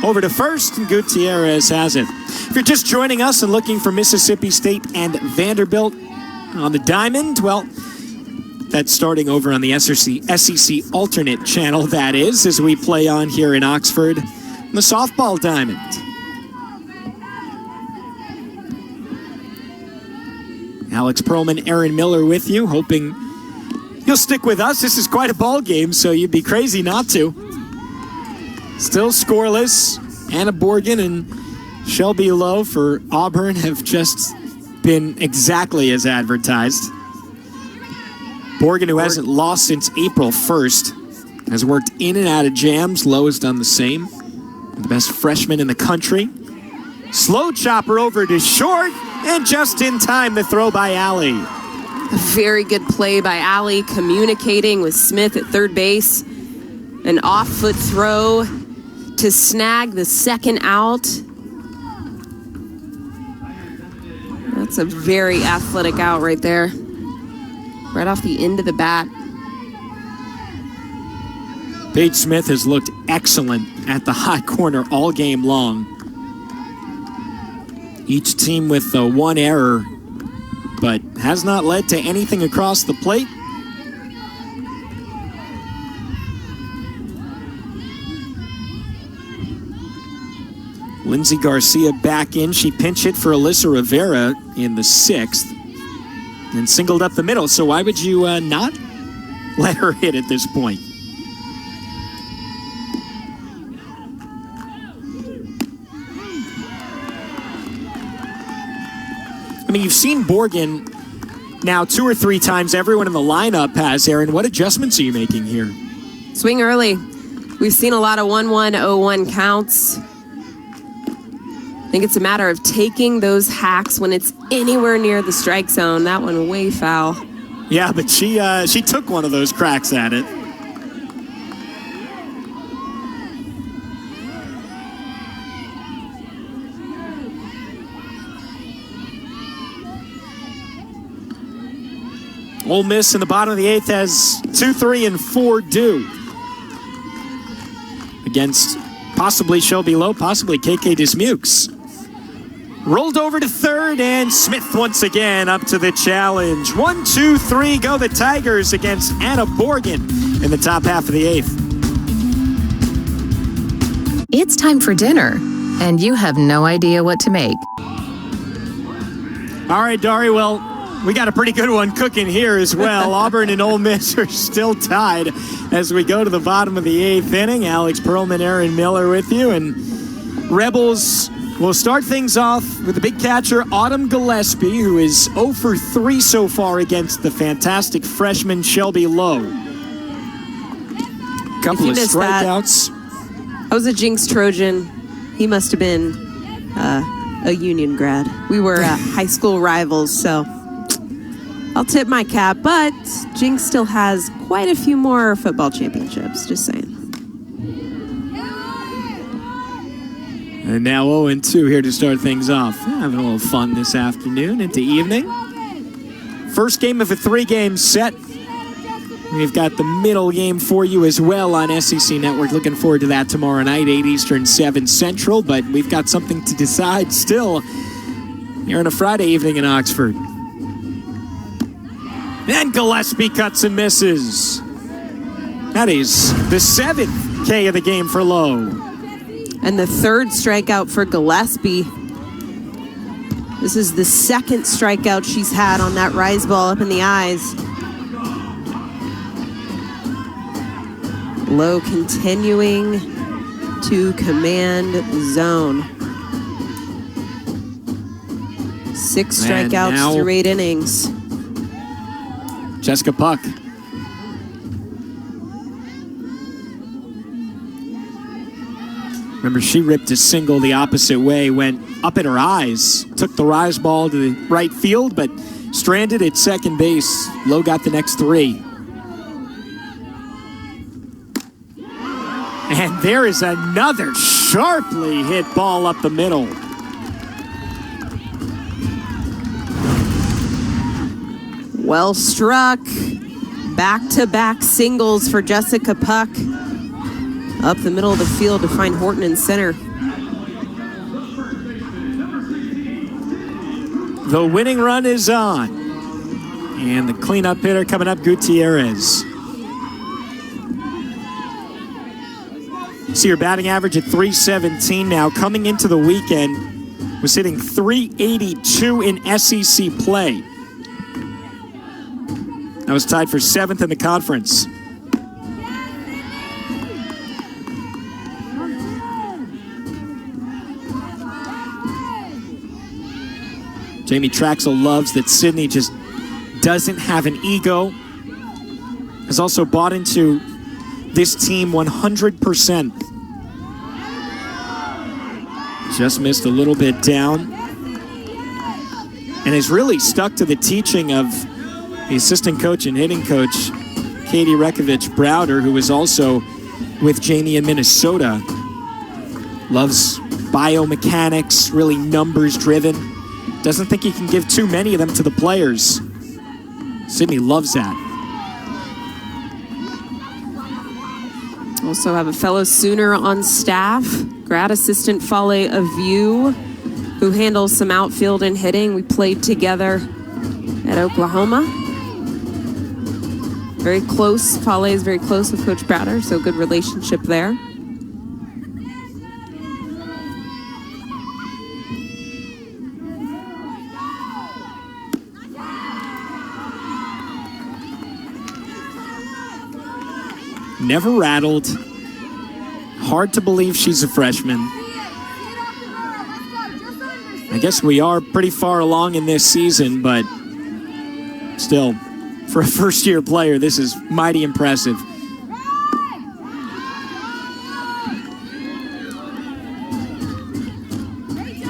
Over to first, and Gutierrez has it. If you're just joining us and looking for Mississippi State and Vanderbilt on the diamond, well, that's starting over on the SEC alternate channel, that is, as we play on here in Oxford, the softball diamond. Alex Perlman, Aaron Miller with you, hoping you'll stick with us. This is quite a ball game, so you'd be crazy not to. Still scoreless. Anna Borgen and Shelby Lowe for Auburn have just been exactly as advertised. Borgen, who hasn't lost since April 1st, has worked in and out of jams. Lowe has done the same. The best freshman in the country. Slow chopper over to short, and just in time, the throw by Allie. A very good play by Allie, communicating with Smith at third base. An off-foot throw to snag the second out. That's a very athletic out right there. Right off the end of the bat. Paige Smith has looked excellent at the hot corner all game long. Each team with one error, but has not led to anything across the plate. Lindsey Garcia back in. She pinch hit for Alyssa Rivera in the 6th and singled up the middle. So why would you not let her hit at this point? I mean, you've seen Borgen now 2 or 3 times. Everyone in the lineup has. Aaron, what adjustments are you making here? Swing early. We've seen a lot of 1-1, 0-1 counts. I think it's a matter of taking those hacks when it's anywhere near the strike zone. That one way foul. Yeah, but she took one of those cracks at it. Ole Miss in the bottom of the 8th has 2, 3, and 4 due against possibly Shelby Lowe, possibly KK Dismukes. Rolled over to third, and Smith once again up to the challenge. 1, 2, 3, go the Tigers against Anna Borgen in the top half of the 8th. It's time for dinner, and you have no idea what to make. All right, Dari, well, we got a pretty good one cooking here as well. Auburn and Ole Miss are still tied as we go to the bottom of the 8th inning. Alex Perlman, Aaron Miller with you, and Rebels will start things off with the big catcher, Autumn Gillespie, who is 0 for 3 so far against the fantastic freshman Shelby Lowe. Couple of strikeouts. I was a Jinx Trojan. He must have been a Union grad. We were high school rivals, so I'll tip my cap. But Jinx still has quite a few more football championships, just saying. And now 0-2 here to start things off. Having a little fun this afternoon into evening. First game of a 3-game set. We've got the middle game for you as well on SEC Network. Looking forward to that tomorrow night, 8 Eastern, 7 Central. But we've got something to decide still here on a Friday evening in Oxford. And Gillespie cuts and misses. That is the 7th K of the game for Lowe. And the third strikeout for Gillespie. This is the second strikeout she's had on that rise ball up in the eyes. Lowe continuing to command zone. 6 strikeouts through 8 innings. Jessica Puck. Remember, she ripped a single the opposite way, went up at her eyes, took the rise ball to the right field, but stranded at second base. Lowe got the next 3. And there is another sharply hit ball up the middle. Well struck. Back-to-back singles for Jessica Puck. Up the middle of the field to find Horton in center. The winning run is on. And the cleanup hitter coming up, Gutierrez. See her batting average at .317 now. Coming into the weekend, was hitting .382 in SEC play. That was tied for 7th in the conference. Jamie Traxel loves that Sydney just doesn't have an ego. Has also bought into this team 100%. Just missed a little bit down. And has really stuck to the teaching of the assistant coach and hitting coach, Katie Rekovich-Browder, who is also with Jamie in Minnesota. Loves biomechanics, really numbers driven. Doesn't think he can give too many of them to the players. Sydney loves that. Also have a fellow Sooner on staff, grad assistant Fale Aviu, who handles some outfield and hitting. We played together at Oklahoma. Very close. Fale is very close with Coach Browder, so good relationship there. Never rattled. Hard to believe she's a freshman. I guess we are pretty far along in this season, but still, for a first-year player, this is mighty impressive.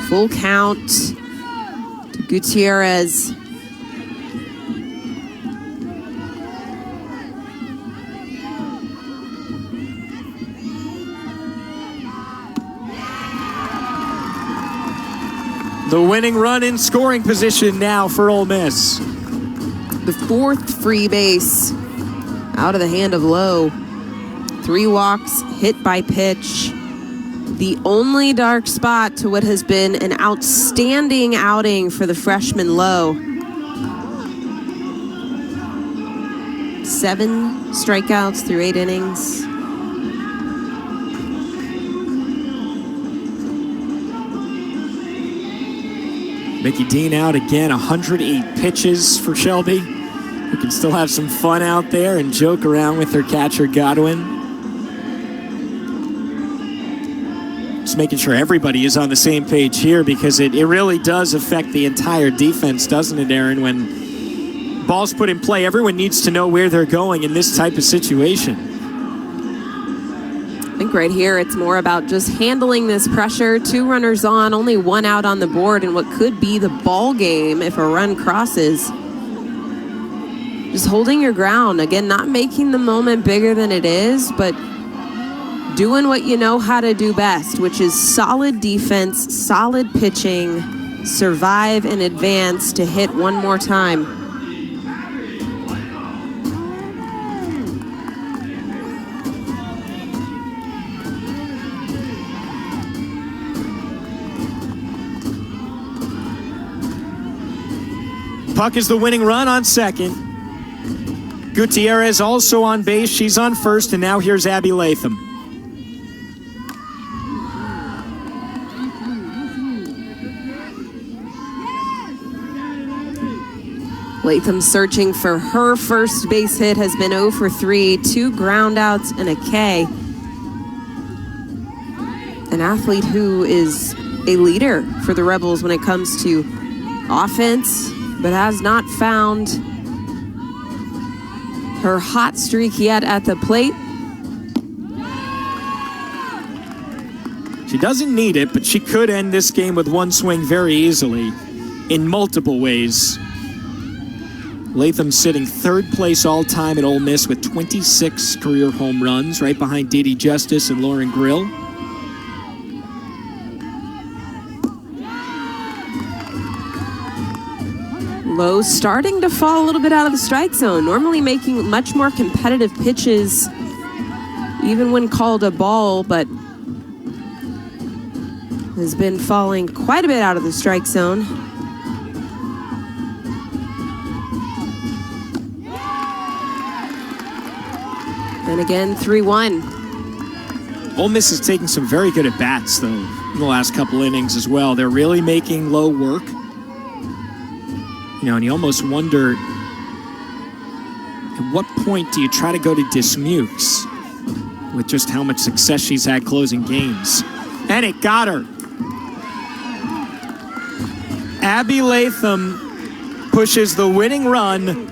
Full count to Gutierrez. The winning run in scoring position now for Ole Miss. The 4th free base out of the hand of Lowe. 3 walks, hit by pitch. The only dark spot to what has been an outstanding outing for the freshman Lowe. 7 strikeouts through 8 innings. Mickey Dean out again, 108 pitches for Shelby. We can still have some fun out there and joke around with her catcher, Godwin. Just making sure everybody is on the same page here, because it really does affect the entire defense, doesn't it, Aaron? When ball's put in play, everyone needs to know where they're going in this type of situation. I think right here it's more about just handling this pressure. 2 runners on, only 1 out on the board, and what could be the ball game if a run crosses. Just holding your ground. Again, not making the moment bigger than it is, but doing what you know how to do best, which is solid defense, solid pitching, survive and advance to hit one more time. Puck is the winning run on second. Gutierrez also on base. She's on first, and now here's Abby Latham. Latham searching for her first base hit, has been 0 for 3, 2 ground outs and a K. An athlete who is a leader for the Rebels when it comes to offense, but has not found her hot streak yet at the plate. She doesn't need it, but she could end this game with one swing very easily in multiple ways. Latham sitting third place all-time at Ole Miss with 26 career home runs, right behind Dee Dee Justice and Lauren Grill. Lowe starting to fall a little bit out of the strike zone, normally making much more competitive pitches, even when called a ball, but has been falling quite a bit out of the strike zone. And again, 3-1. Ole Miss is taking some very good at-bats, though, in the last couple innings as well. They're really making Lowe work. You know, and you almost wonder, at what point do you try to go to Dismukes with just how much success she's had closing games? And it got her. Abby Latham pushes the winning run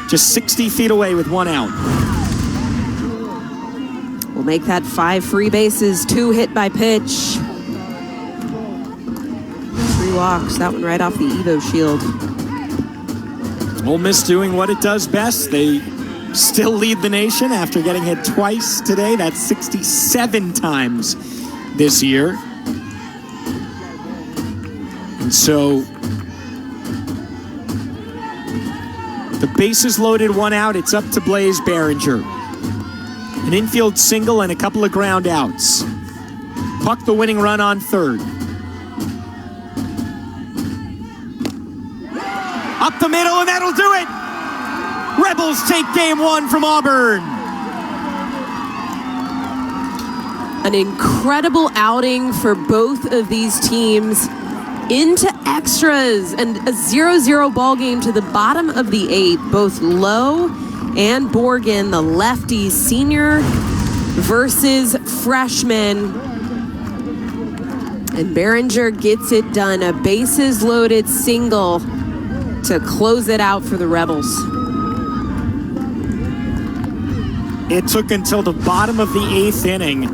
just 60 feet away with 1 out. We'll make that 5 free bases, 2 hit by pitch. 3 walks, that one right off the Evo Shield. Ole Miss doing what it does best. They still lead the nation after getting hit twice today. That's 67 times this year. And so the bases loaded, 1 out. It's up to Blaze Behringer. An infield single and a couple of ground outs. Puck the winning run on third. Up the middle, and that'll do it! Rebels take game 1 from Auburn. An incredible outing for both of these teams into extras and a 0-0 ball game to the bottom of the 8th. Both Lowe and Borgen, the lefties, senior versus freshman. And Behringer gets it done. A bases loaded single to close it out for the Rebels. It took until the bottom of the 8th inning,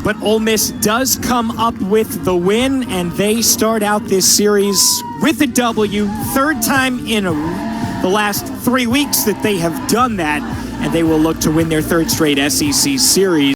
but Ole Miss does come up with the win, and they start out this series with a W. Third time in the last 3 weeks that they have done that, and they will look to win their 3rd straight SEC series.